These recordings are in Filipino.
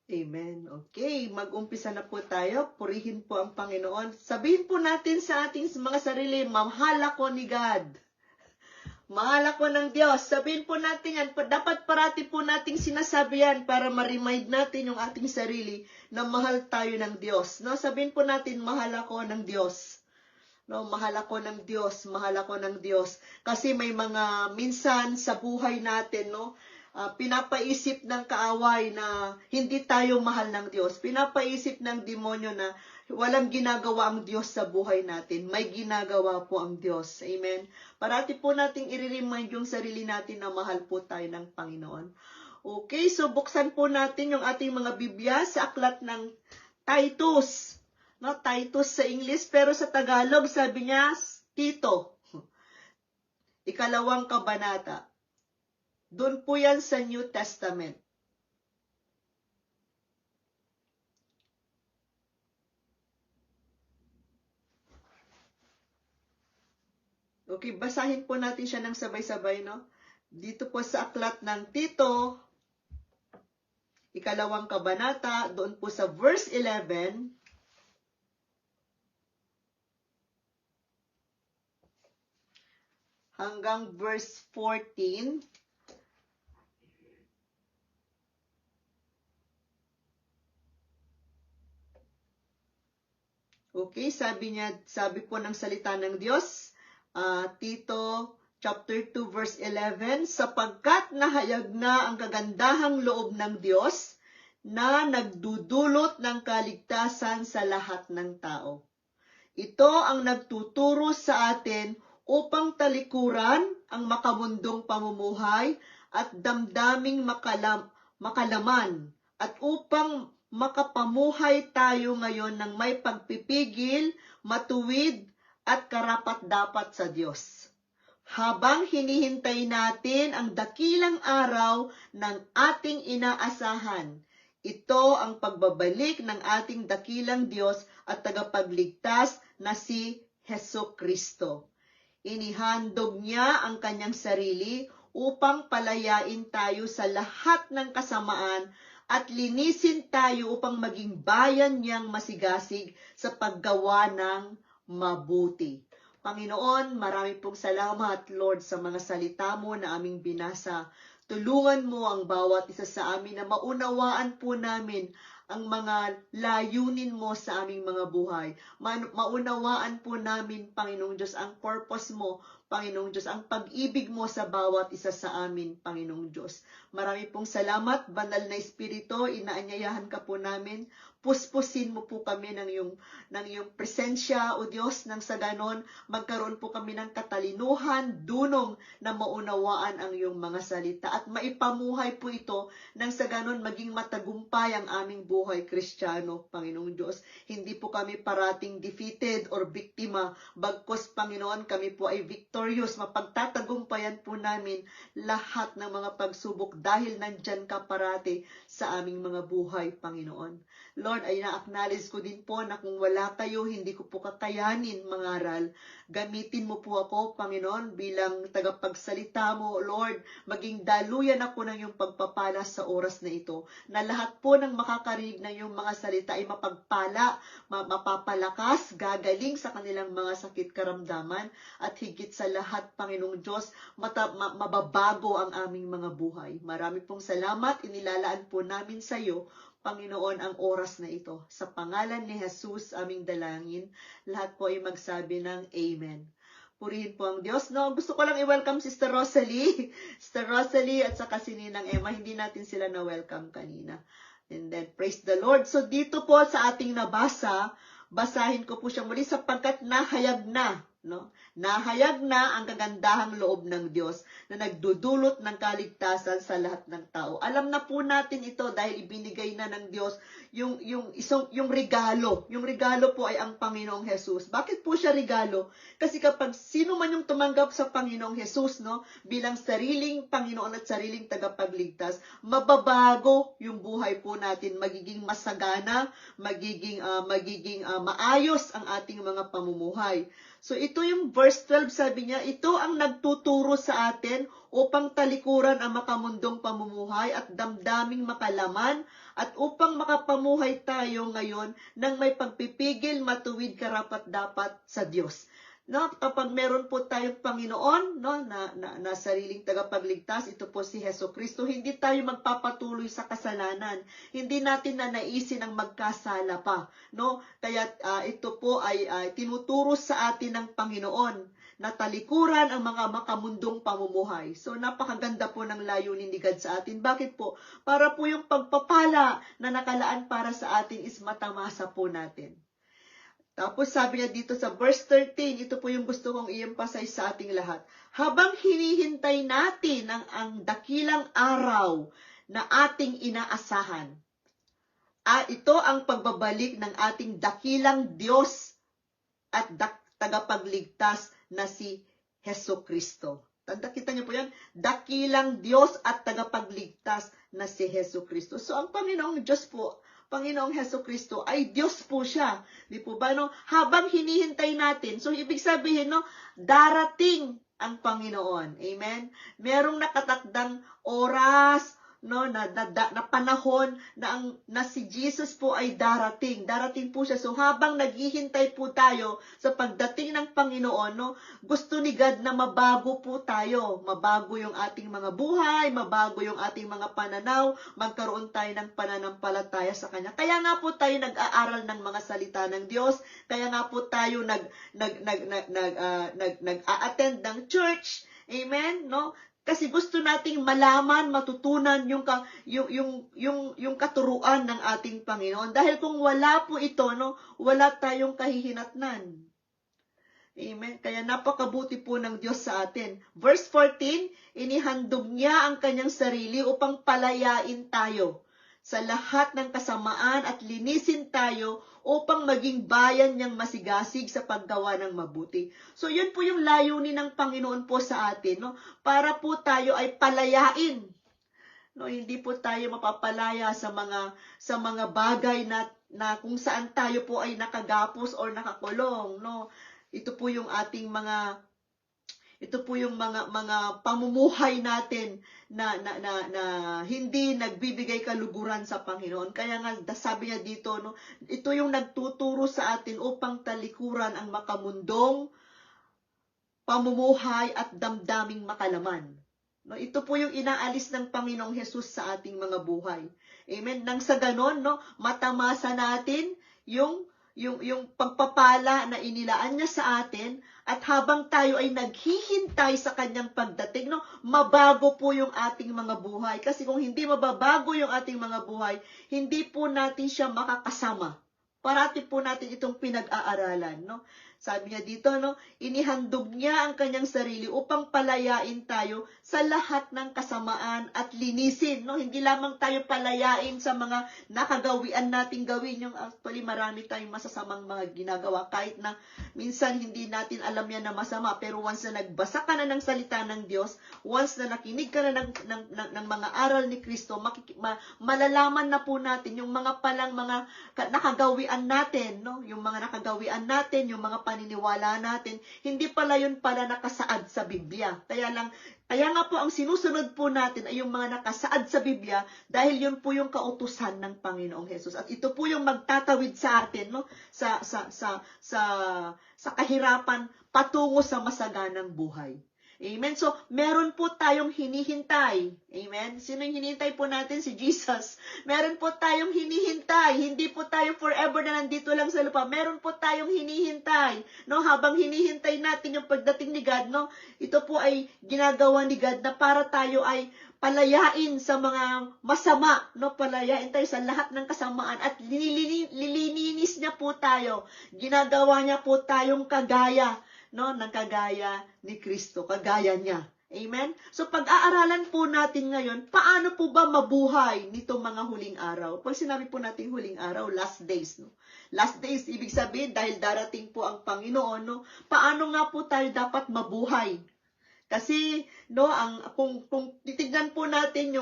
Amen. Okay, mag-umpisa na po tayo. Purihin po ang Panginoon. Sabihin po natin sa ating mga sarili, mahal ako ni God. Mahal ako ng Diyos. Sabihin po natin yan. Dapat parati po nating sinasabi yan para ma-remind natin yung ating sarili na mahal tayo ng Diyos. No? Sabihin po natin, mahal ako ng Diyos. No, mahal ako ng Diyos, mahal ako ng Diyos. Kasi may mga minsan sa buhay natin, no, pinapaisip ng kaaway na hindi tayo mahal ng Diyos. Pinapaisip ng demonyo na walang ginagawa ang Diyos sa buhay natin. May ginagawa po ang Diyos. Amen. Parati po nating i-remind yung sarili natin na mahal po tayo ng Panginoon. Okay, so buksan po natin yung ating mga Biblia sa aklat ng Titus. No, Titus sa English, pero sa Tagalog sabi niya Tito. Ikalawang kabanata. Doon po yan sa New Testament. Okay, basahin po natin siya ng sabay-sabay, no? Dito po sa aklat ng Tito, ikalawang kabanata, doon po sa verse 11, hanggang verse 14. Okay, sabi po ng salita ng Diyos, Tito chapter 2 verse 11, sapagkat nahayag na ang kagandahang loob ng Diyos na nagdudulot ng kaligtasan sa lahat ng tao. Ito ang nagtuturo sa atin upang talikuran ang makamundong pamumuhay at damdaming makalaman at upang makapamuhay tayo ngayon ng may pagpipigil, matuwid at karapat-dapat sa Diyos. Habang hinihintay natin ang dakilang araw ng ating inaasahan, ito ang pagbabalik ng ating dakilang Diyos at tagapagligtas na si Hesus Kristo. Inihandog niya ang kanyang sarili upang palayain tayo sa lahat ng kasamaan at linisin tayo upang maging bayan niyang masigasig sa paggawa ng mabuti. Panginoon, marami pong salamat, Lord, sa mga salita mo na aming binasa. Tulungan mo ang bawat isa sa amin na maunawaan po namin ang mga layunin mo sa aming mga buhay. Maunawaan po namin, Panginoong Diyos, ang purpose mo, Panginoong Diyos, ang pag-ibig mo sa bawat isa sa amin, Panginoong Diyos. Marami pong salamat, Banal na Espiritu, inaanyayahan ka po namin. Puspusin mo po kami ng iyong presensya, O Diyos, nang sa ganon, magkaroon po kami ng katalinuhan, dunong na maunawaan ang iyong mga salita at maipamuhay po ito nang sa ganon maging matagumpay ang aming buhay Kristiyano, Panginoong Diyos. Hindi po kami parating defeated or biktima, bagkus, Panginoon, kami po ay victorious. Mapagtatagumpayan po namin lahat ng mga pagsubok dahil nandyan ka parati sa aming mga buhay, Panginoon. Lord, ay na-acknowledge ko din po na kung wala kayo, hindi ko po kakayanin mangaral. Gamitin mo po ako, Panginoon, bilang tagapagsalita mo, Lord. Maging daluyan ako ng iyong pagpapala sa oras na ito. Na lahat po ng makakarinig ng iyong mga salita ay mapagpala, mapapalakas, gagaling sa kanilang mga sakit karamdaman. At higit sa lahat, Panginoong Diyos, mababago ang aming mga buhay. Marami pong salamat, inilalaan po namin sa iyo, Panginoon, ang oras na ito. Sa pangalan ni Jesus, aming dalangin, lahat po ay magsabi ng Amen. Purihin po ang Diyos. No, gusto ko lang i-welcome Sister Rosalie. Sister Rosalie at saka si Ninang Emma. Hindi natin sila na-welcome kanina. And then, praise the Lord. So, dito po sa ating nabasa, basahin ko po siya muli sapagkat nahayag na. No? Nahayag na ang kagandahang loob ng Diyos na nagdudulot ng kaligtasan sa lahat ng tao. Alam na po natin ito dahil ibinigay na ng Diyos yung regalo. Yung regalo po ay ang Panginoong Hesus. Bakit po siya regalo? Kasi kapag sino man yung tumanggap sa Panginoong Hesus, no, bilang sariling Panginoon at sariling tagapagligtas, mababago yung buhay po natin, magiging masagana, magiging maayos ang ating mga pamumuhay. So ito yung verse 12, sabi niya, ito ang nagtuturo sa atin upang talikuran ang makamundong pamumuhay at damdaming makalaman at upang makapamuhay tayo ngayon ng may pagpipigil, matuwid, karapat-dapat sa Diyos. No, kapag meron po tayong Panginoon, no, na sariling tagapagligtas, ito po si Hesukristo, hindi tayo magpapatuloy sa kasalanan. Hindi natin nanaisin ang magkasala pa, no? Kaya ito po ay tinuturo sa atin ng Panginoon na talikuran ang mga makamundong pamumuhay. So napakaganda po ng layunin ni God sa atin. Bakit po? Para po yung pagpapala na nakalaan para sa atin is matamasa po natin. Tapos sabi niya dito sa verse 13, ito po yung gusto kong i-emphasize sa ating lahat. Habang hinihintay natin ang dakilang araw na ating inaasahan, ito ang pagbabalik ng ating dakilang Diyos at tagapagligtas na si Hesukristo. Kita niyo po yan? Dakilang Diyos at tagapagligtas na si Hesukristo. So ang Panginoong Diyos po, Panginoong Hesukristo ay Diyos po siya. Di po ba? No? Habang hinihintay natin, so ibig sabihin, no, darating ang Panginoon. Amen? Merong nakatakdang oras, no, na panahon na si Jesus po ay darating. Darating po siya. So habang naghihintay po tayo sa pagdating ng Panginoon, no, gusto ni God na mabago po tayo. Mabago yung ating mga buhay, mabago yung ating mga pananaw, magkaroon tayo ng pananampalataya sa Kanya. Kaya nga po tayo nag-aaral ng mga salita ng Diyos. Kaya nga po tayo nag-a-attend ng church. Amen? No? Kasi gusto nating malaman, matutunan yung katuruan ng ating Panginoon. Dahil kung wala po ito, no, wala tayong kahihinatnan. Amen. Kaya napakabuti po ng Diyos sa atin. Verse 14, inihandog niya ang kanyang sarili upang palayain tayo sa lahat ng kasamaan at linisin tayo upang maging bayan niyang masigasig sa paggawa ng mabuti. So yun po yung layunin ng Panginoon po sa atin, no? Para po tayo ay palayain. No, hindi po tayo mapapalaya sa mga bagay na kung saan tayo po ay nakagapos or nakakulong, no? Ito po yung ating mga pamumuhay natin na hindi nagbibigay kaluguran sa Panginoon. Kaya nga sabi niya dito, no, ito yung nagtuturo sa atin upang talikuran ang makamundong pamumuhay at damdaming makalaman. No, ito po yung inaalis ng Panginoong Hesus sa ating mga buhay. Amen. Nang sa ganon, no, matamasa natin yung pagpapala na inilaan niya sa atin, at habang tayo ay naghihintay sa kanyang pagdating, no, mabago po yung ating mga buhay. Kasi kung hindi mababago yung ating mga buhay, hindi po natin siya makakasama. Parati po natin itong pinag-aaralan, no? Sabi niya dito, no, inihandog niya ang kanyang sarili upang palayain tayo sa lahat ng kasamaan at linisin, no? Hindi lamang tayo palayain sa mga nakagawian nating gawin. Yung actually marami tayong masasamang mga ginagawa kahit na minsan hindi natin alam yan na masama, pero once na nagbasa ka na ng salita ng Diyos, once na nakinig ka na ng mga aral ni Kristo, malalaman na po natin yung mga palang mga nakagawian natin, no? Yung mga nakagawian natin, yung mga paniniwala natin, hindi pala yun pala nakasaad sa Biblia. Kaya nga po ang sinusunod po natin ay yung mga nakasaad sa Biblia dahil yun po yung kautusan ng Panginoong Hesus. At ito po yung magtatawid sa atin, no, sa kahirapan patungo sa masaganang buhay. Amen. So, meron po tayong hinihintay. Amen. Sino yung hinihintay po natin? Si Jesus. Meron po tayong hinihintay. Hindi po tayo forever na nandito lang sa lupa. Meron po tayong hinihintay. No, habang hinihintay natin yung pagdating ni God, no, ito po ay ginagawa ni God na para tayo ay palayain sa mga masama, no, palayain tayo sa lahat ng kasamaan at lilininis niya po tayo. Ginagawa niya po tayong kagaya, no, ng kagaya ni Kristo, kagaya niya. Amen? So, pag-aaralan po natin ngayon, paano po ba mabuhay nitong mga huling araw? Pag sinabi po natin huling araw, last days, no? Last days, ibig sabihin, dahil darating po ang Panginoon, no? Paano nga po tayo dapat mabuhay? Kasi, no, kung titignan po natin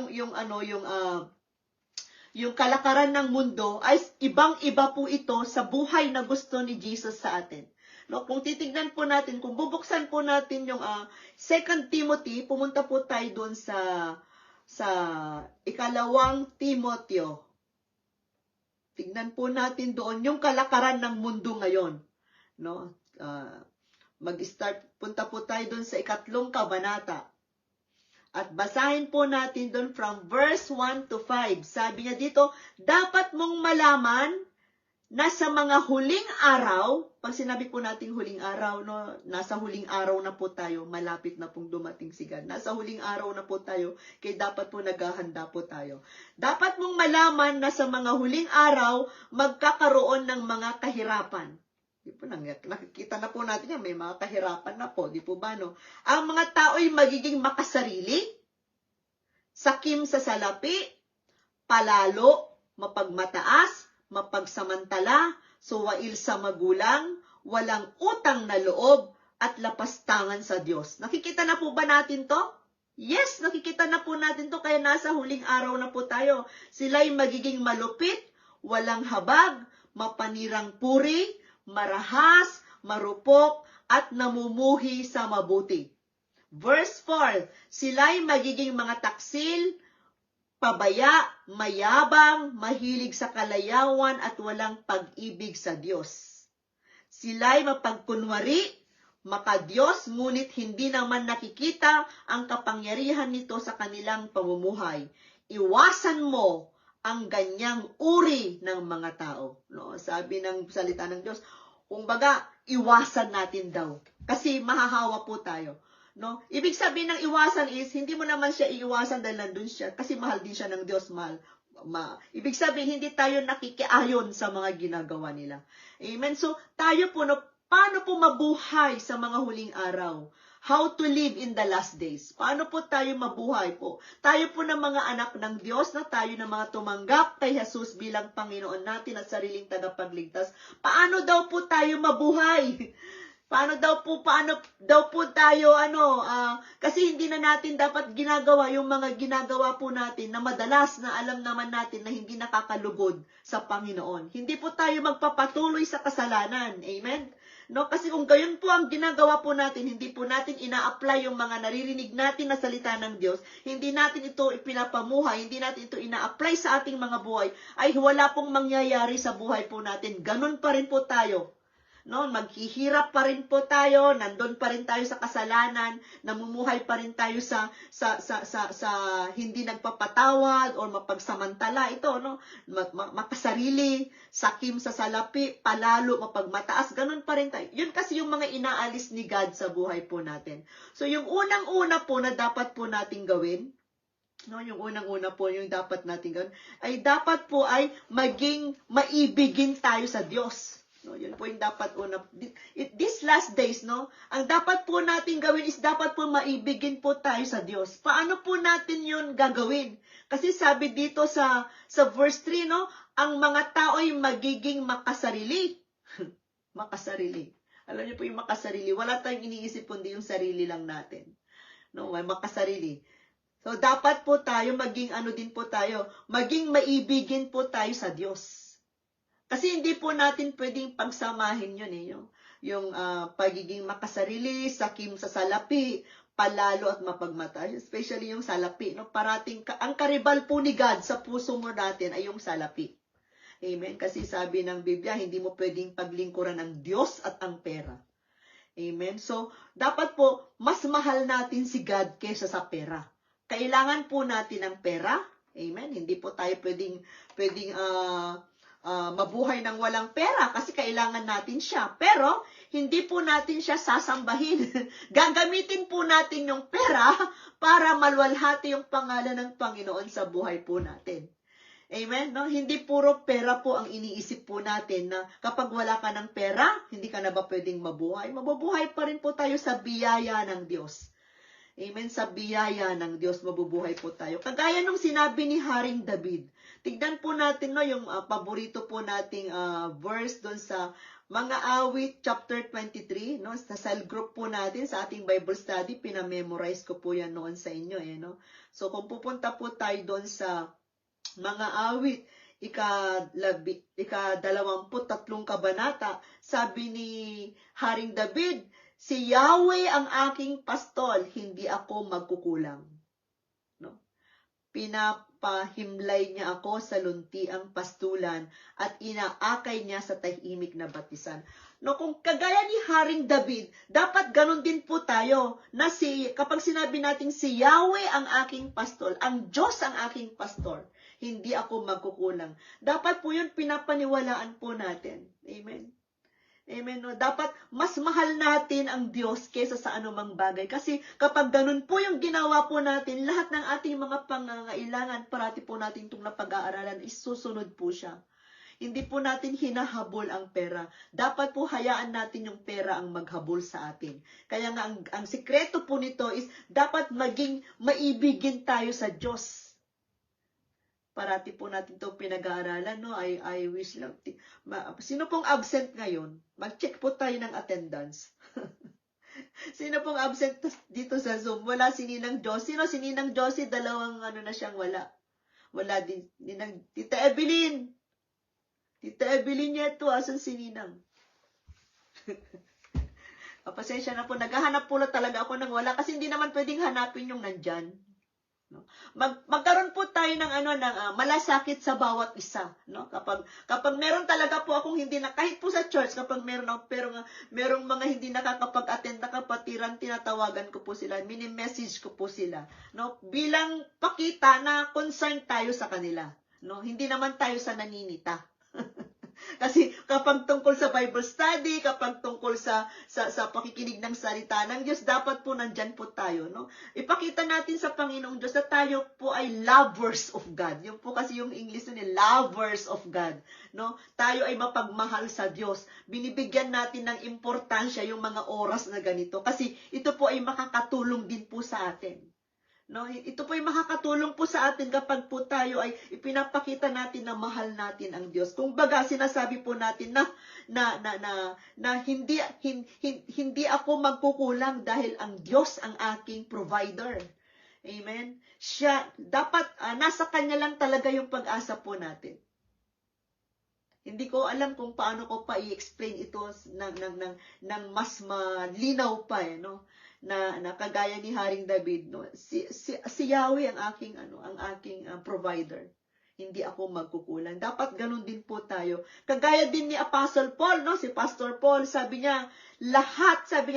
yung kalakaran ng mundo, ay ibang-iba po ito sa buhay na gusto ni Jesus sa atin. No, kung titignan po natin, kung bubuksan po natin yung 2 Timothy, pumunta po tayo doon sa 2 Timoteo. tignan po natin doon yung kalakaran ng mundo ngayon. No? Punta po tayo doon sa 3 kabanata. At basahin po natin doon from verse 1 to 5. Sabi niya dito, dapat mong malaman na sa mga huling araw, pag sinabi po natin huling araw, no, nasa huling araw na po tayo, malapit na pong dumating si God. Nasa huling araw na po tayo, kaya dapat po naghahanda po tayo. Dapat mong malaman na sa mga huling araw, magkakaroon ng mga kahirapan. Di po, nakikita na po natin yan, may mga kahirapan na po, di po ba, no? Ang mga tao'y magiging makasarili, sakim sa salapi, palalo, mapagmataas, mapagsamantala, suwail sa magulang, walang utang na loob, at lapastangan sa Diyos. Nakikita na po ba natin to? Yes, nakikita na po natin to, kaya nasa huling araw na po tayo. Sila'y magiging malupit, walang habag, mapanirang puri, marahas, marupok, at namumuhi sa mabuti. Verse 4, sila'y magiging mga taksil, pabaya, mayabang, mahilig sa kalayawan at walang pag-ibig sa Diyos. Sila'y mapagkunwari, makadiyos, ngunit hindi naman nakikita ang kapangyarihan nito sa kanilang pamumuhay. Iwasan mo ang ganyang uri ng mga tao. No? Sabi ng salita ng Diyos, kumbaga, iwasan natin daw. Kasi mahahawa po tayo. No? Ibig sabihin ng iwasan is, hindi mo naman siya iiwasan dahil nandun siya, kasi mahal din siya ng Diyos, Ibig sabihin, hindi tayo nakikiayon sa mga ginagawa nila. Amen? So, tayo po, no, paano po mabuhay sa mga huling araw? How to live in the last days? Paano po tayo mabuhay po? Tayo po ng mga anak ng Diyos, na tayo ng mga tumanggap kay Jesus bilang Panginoon natin at sariling tagapagligtas. Paano daw po tayo mabuhay? Paano daw po tayo, kasi hindi na natin dapat ginagawa yung mga ginagawa po natin na madalas na alam naman natin na hindi nakakalugod sa Panginoon. Hindi po tayo magpapatuloy sa kasalanan. Amen? No, kasi kung gayon po ang ginagawa po natin, hindi po natin ina-apply yung mga naririnig natin na salita ng Diyos, hindi natin ito ipinapamuhay, hindi natin ito ina-apply sa ating mga buhay, ay wala pong mangyayari sa buhay po natin. Ganun pa rin po tayo. No, maghihirap pa rin po tayo, nandun pa rin tayo sa kasalanan, namumuhay pa rin tayo sa hindi nagpapatawad or mapagsamantala ito, no? Makasarili, sakim sa salapi, palalo, mapagmataas, ganun pa rin tayo. Yun kasi yung mga inaalis ni God sa buhay po natin. So yung unang-una po na dapat po nating gawin, no, yung unang-una po yung dapat nating gawin, ay dapat po ay maging maibigin tayo sa Diyos. No, yun po yung dapat una. These last days, no, ang dapat po natin gawin is dapat po maibigin po tayo sa Diyos. Paano po natin yun gagawin? Kasi sabi dito sa verse 3, no, ang mga tao ay magiging makasarili. Makasarili. Alam niyo po yung makasarili. Wala tayong iniisip kundi yung sarili lang natin. No, may makasarili. So, dapat po tayo maging maging maibigin po tayo sa Diyos. Kasi hindi po natin pwedeng pagsamahin yun yung pagiging makasarili, sakim sa salapi, palalo at mapagmataas, especially yung salapi, no? Parating ang karibal po ni God sa puso mo natin ay yung salapi. Amen? Kasi sabi ng Biblia, hindi mo pwedeng paglingkuran ang Diyos at ang pera. Amen? So, dapat po mas mahal natin si God kaysa sa pera. Kailangan po natin ang pera. Amen? Hindi po tayo pwedeng mabuhay ng walang pera kasi kailangan natin siya. Pero, hindi po natin siya sasambahin. Gagamitin po natin yung pera para maluwalhati yung pangalan ng Panginoon sa buhay po natin. Amen? No? Hindi puro pera po ang iniisip po natin na kapag wala ka ng pera, hindi ka na ba pwedeng mabuhay? Mabubuhay pa rin po tayo sa biyaya ng Diyos. Amen? Sa biyaya ng Diyos, mabubuhay po tayo. Kagaya nung sinabi ni Haring David, tignan po natin yung paborito po nating verse doon sa Mga Awit chapter 23, no? Sa cell group po natin sa ating Bible study, pinamemorize ko po yan noon sa inyo. No? So kung pupunta po tayo doon sa Mga Awit, ika-23 kabanata, sabi ni Haring David, si Yahweh ang aking pastol, hindi ako magkukulang. No? pinapahimlay niya ako sa luntiang pastulan at inaakay niya sa tahimik na batisan. No, kung kagaya ni Haring David, dapat ganun din po tayo na kapag sinabi nating si Yahweh ang aking pastor, ang Diyos ang aking pastor, hindi ako magkukulang. Dapat po yun pinapaniwalaan po natin. Amen. Amen. No? Dapat mas mahal natin ang Diyos kaysa sa anumang bagay. Kasi kapag ganun po yung ginawa po natin, lahat ng ating mga pangangailangan, parati po natin itong napag-aaralan, isusunod po siya. Hindi po natin hinahabol ang pera. Dapat po hayaan natin yung pera ang maghabol sa atin. Kaya nga ang sikreto po nito is dapat maging maibigin tayo sa Diyos. Parati po natin ito pinag-aaralan, no? I wish lang. Sino pong absent ngayon? Mag-check po tayo ng attendance. Sino pong absent dito sa Zoom? Wala si Ninang Josie. No? Si Ninang Josie, dalawang na siyang wala. Wala din. Tita Evelyn. Tita Evelyn niya ito. Asan si Ninang? Pasensya na po. Naghahanap po na talaga ako ng wala. Kasi hindi naman pwedeng hanapin yung nandyan. No? Magkaroon po tayo ng malasakit sa bawat isa, no? Kapag meron talaga po akong hindi na kahit po sa church kapag merong mga hindi nakakapag-attend na kapatiran, tinatawagan ko po sila, mini-message ko po sila, no? Bilang pakita na concerned tayo sa kanila, no? Hindi naman tayo sa naninita. Kasi kapag tungkol sa Bible study, kapag tungkol sa pakikinig ng salita ng Diyos, dapat po nandyan po tayo, no? Ipakita natin sa Panginoong Diyos na tayo po ay lovers of God. Yung po kasi yung English nun, lovers of God, no? Tayo ay mapagmahal sa Diyos. Binibigyan natin ng importansya yung mga oras na ganito kasi ito po ay makakatulong din po sa atin. No, ito po ay makakatulong po sa atin kapag po tayo ay ipinapakita natin na mahal natin ang Diyos. Kung baga sinasabi po natin na hindi ako magkukulang dahil ang Diyos ang aking provider. Amen. Siya dapat nasa kanya lang talaga yung pag-asa po natin. Hindi ko alam kung paano ko pa i-explain ito ng mas malinaw pa no. Na kagaya ni Haring David, no? Si Yahweh ang aking provider. Hindi ako magkukulang. Dapat ganun din po tayo. Kagaya din ni Apostle Paul, no? Si Pastor Paul, sabi niya,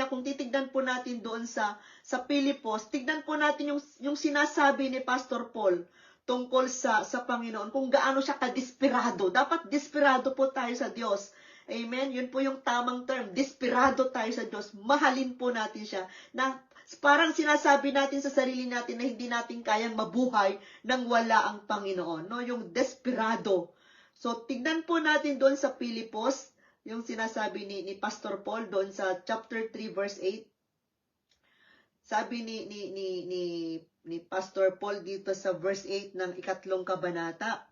kung titignan po natin doon sa Pilipos, tignan po natin yung sinasabi ni Pastor Paul tungkol sa Panginoon, kung gaano siya kadesperado. Dapat desperado po tayo sa Diyos. Amen? Yun po yung tamang term. Desperado tayo sa Diyos. Mahalin po natin siya. Na parang sinasabi natin sa sarili natin na hindi natin kayang mabuhay nang wala ang Panginoon. No? Yung desperado. So, tignan po natin doon sa Pilipos, yung sinasabi ni Pastor Paul doon sa chapter 3 verse 8. Sabi ni Pastor Paul dito sa verse 8 ng 3 kabanata.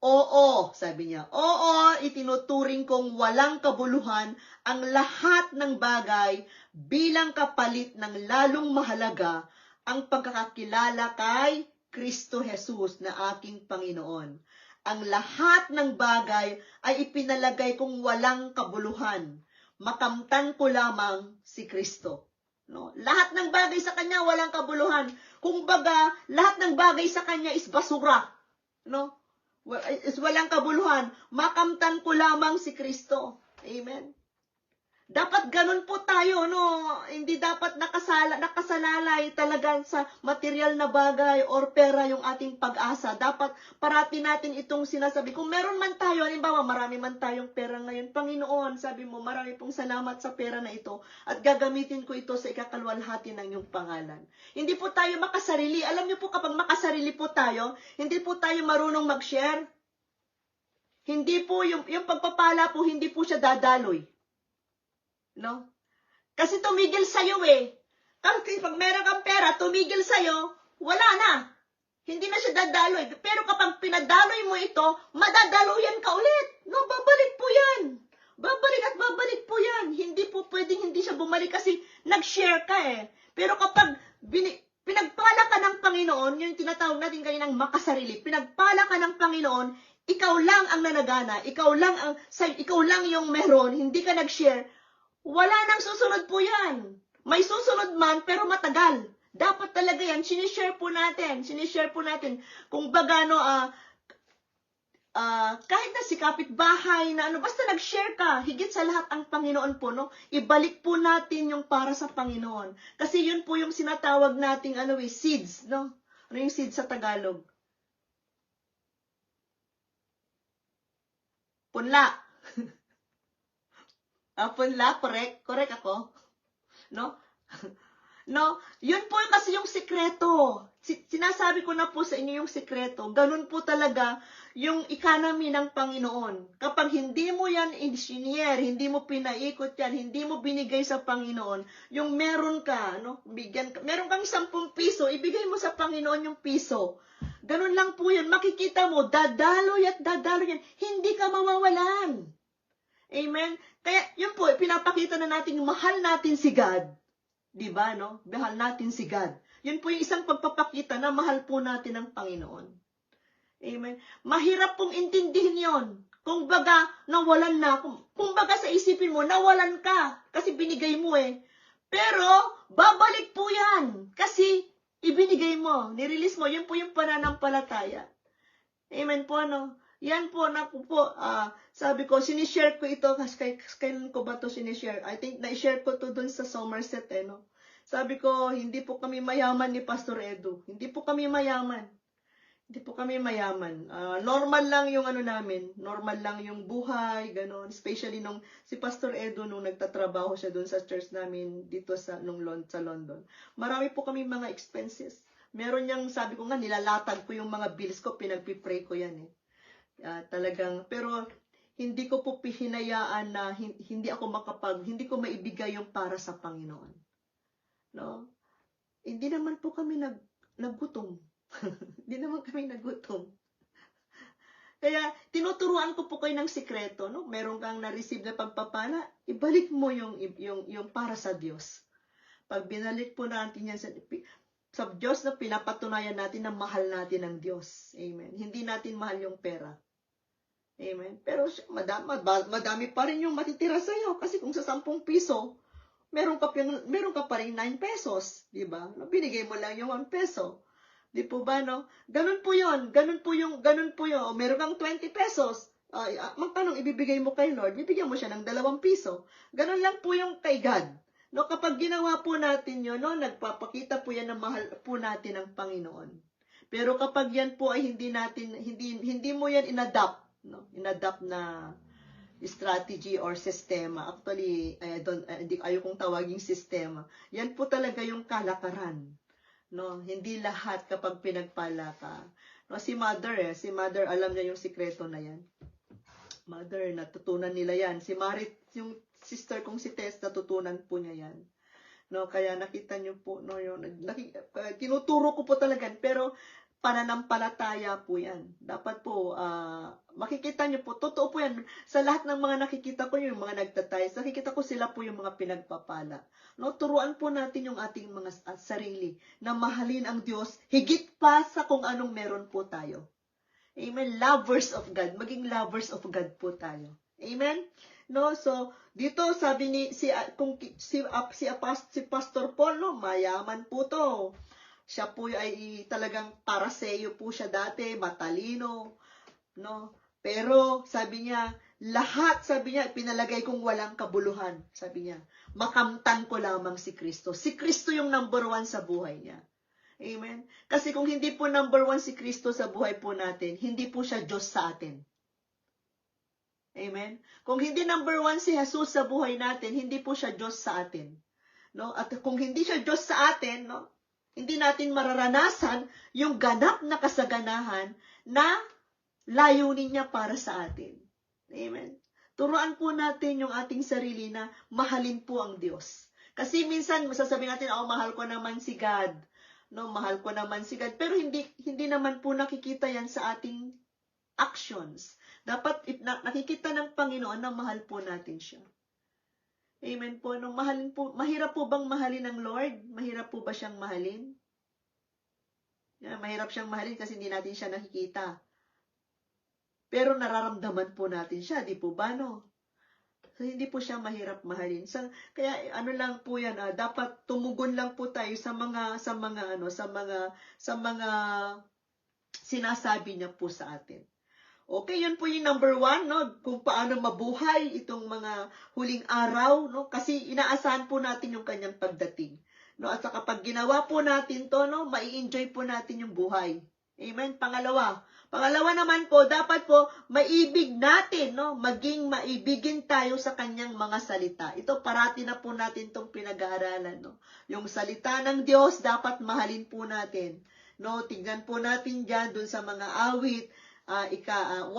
Oo, sabi niya, oo, itinuturing kong walang kabuluhan ang lahat ng bagay bilang kapalit ng lalong mahalaga ang pagkakakilala kay Kristo Jesus na aking Panginoon. Ang lahat ng bagay ay ipinalagay kong walang kabuluhan. Makamtan ko lamang si Kristo. No? Lahat ng bagay sa Kanya walang kabuluhan. Kung baga, lahat ng bagay sa Kanya is basura. No? Is walang kabuluhan. Makamtan ko lamang si Kristo. Amen. Dapat ganun po tayo, no? Hindi dapat nakasalalay talaga sa material na bagay or pera yung ating pag-asa. Dapat parati natin itong sinasabi. Kung meron man tayo, halimbawa marami man tayong pera ngayon, Panginoon, sabi mo, marami pong salamat sa pera na ito at gagamitin ko ito sa ikakalwalhati ng iyong pangalan. Hindi po tayo makasarili. Alam niyo po, kapag makasarili po tayo, hindi po tayo marunong mag-share. Hindi po, yung pagpapala po, hindi po siya dadaloy. No? Kasi tumigil sa'yo eh. Kasi pag meron kang pera, tumigil sa'yo, wala na. Hindi na siya dadaloy. Pero kapag pinadaloy mo ito, madadaluyan ka ulit. No, babalik po yan. Babalik at babalik po yan. Hindi po pwedeng hindi siya bumalik kasi nag-share ka eh. Pero kapag pinagpala ka ng Panginoon, yung tinatawag natin kaninang makasarili, pinagpala ka ng Panginoon, ikaw lang ang nanagana, ikaw lang yung meron, hindi ka nag-share, wala nang susunod po yan. May susunod man, pero matagal. Dapat talaga yan, sinishare po natin. Sinishare po natin. Kung baga, no, kahit na si kapitbahay na ano, basta nag-share ka, higit sa lahat ang Panginoon po, no? Ibalik po natin yung para sa Panginoon. Kasi yun po yung sinatawag nating seeds, no? Ano yung seeds sa Tagalog? Punla. Punla, correct? Correct ako? No? No, yun po kasi yung sikreto. Sinasabi ko na po sa inyo yung sikreto. Ganun po talaga yung economy ng Panginoon. Kapag hindi mo yan engineer, hindi mo pinaikot yan, hindi mo binigay sa Panginoon, yung meron ka, no? Meron kang 10 piso, ibigay mo sa Panginoon yung piso. Ganun lang po yan. Makikita mo, dadaloy at dadaloy yan. Hindi ka mawawalan. Amen? Kaya yun po, pinapakita na natin, mahal natin si God. Diba, no? Mahal natin si God. Yun po yung isang pagpapakita na mahal po natin ang Panginoon. Amen. Mahirap pong intindihin yon. Kung baga, nawalan na. Kung baga sa isipin mo, nawalan ka. Kasi binigay mo eh. Pero, babalik po yan. Kasi, ibinigay mo. Nirelease mo. Yun po yung pananampalataya. Amen po, no? Yan po, sabi ko, sinishare ko ito, kailan ko ba ito sinishare? I think, na-share ko to dun sa Somerset, no? Sabi ko, hindi po kami mayaman ni Pastor Edu. Hindi po kami mayaman. Hindi po kami mayaman. Normal lang yung namin. Normal lang yung buhay, ganon. Especially si Pastor Edu, nung nagtatrabaho siya dun sa church namin, dito sa London. Marami po kami mga expenses. Meron niyang, sabi ko nga, nilalatag ko yung mga bills ko, pinagpipray ko yan eh. Talagang, pero hindi ko po hinayaan na hindi ko maibigay yung para sa Panginoon. No? Hindi naman po kami naggutom. Hindi naman kami naggutom. Kaya, tinuturuan ko po kayo ng sikreto, no? Meron kang na-receive na pagpapala, ibalik mo yung para sa Diyos. Pag binalik po natin yan sa Diyos, na pinapatunayan natin na mahal natin ang Diyos. Amen. Hindi natin mahal yung pera. Amen. Pero madami pa rin yung matitira sa iyo. Kasi kung sa 10 piso, meron ka pa rin 9 pesos. Diba? Binigay mo lang yung 1 peso. Di po ba, no? Ganun po yun. Ganun po yung. O, meron kang 20 pesos. Magtanong, ibibigay mo kay Lord, bibigyan mo siya ng 2 piso. Ganun lang po yung kay God. No, kapag ginawa po natin yun, no, nagpapakita po yan na mahal po natin ang Panginoon. Pero kapag yan po ay hindi mo yan inadapt, no? Inadapt na strategy or sistema. Actually, ayokong tawaging sistema. Yan po talaga yung kalakaran. No, hindi lahat kapag pinagpala ka. No, si Mother, alam niya yung sikreto na yan. Mother, natutunan nila yan. Si Marit, yung sister kong si Tess, natutunan po niya yan. No, kaya nakita niyo po, no, tinuturo ko po talaga, pero pananampalataya po yan. Dapat po, makikita niyo po, totoo po yan. Sa lahat ng mga nakikita ko, yung mga nagtatayos, nakikita ko sila po yung mga pinagpapala. No, turuan po natin yung ating mga sarili na mahalin ang Diyos higit pa sa kung anong meron po tayo. Amen. Lovers of God. Maging lovers of God po tayo. Amen. No, so dito sabi ni si Pastor Paul, no, mayaman po to. Siya po ay talagang paraseyo po siya dati, matalino, no? Pero sabi niya, pinalagay kong walang kabuluhan. Sabi niya, makamtan ko lamang si Kristo. Si Kristo yung number 1 sa buhay niya. Amen? Kasi kung hindi po number 1 si Kristo sa buhay po natin, hindi po siya Diyos sa atin. Amen? Kung hindi number 1 si Jesus sa buhay natin, hindi po siya Diyos sa atin. No? At kung hindi siya Diyos sa atin, no, hindi natin mararanasan yung ganap na kasaganahan na layunin niya para sa atin. Amen? Turuan po natin yung ating sarili na mahalin po ang Diyos. Kasi minsan, masasabi natin, mahal ko naman si God. No, mahal ko naman si God. Pero hindi naman po nakikita yan sa ating actions. Dapat nakikita ng Panginoon na mahal po natin siya. Amen po. Mahirap po bang mahalin ng Lord? Mahirap po ba siyang mahalin? Mahirap siyang mahalin kasi hindi natin siya nakikita. Pero nararamdaman po natin siya, di po ba, no? So, hindi po siya mahirap mahalin. Kaya ano lang po 'yan, dapat tumugon lang po tayo sa mga sinasabi niya po sa atin. Okay, yun po yung number 1, no? Kung paano mabuhay itong mga huling araw, no? Kasi inaasahan po natin yung kanyang pagdating. No? At saka pag ginawa po natin to, no, mai-enjoy po natin yung buhay. Amen? Pangalawa naman po, dapat po maibig natin, no? Maging maibigin tayo sa kanyang mga salita. Ito parati na po natin tong pinag-aaralan, no? Yung salita ng Diyos dapat mahalin po natin. No, tingnan po natin diyan dun sa mga awit 119.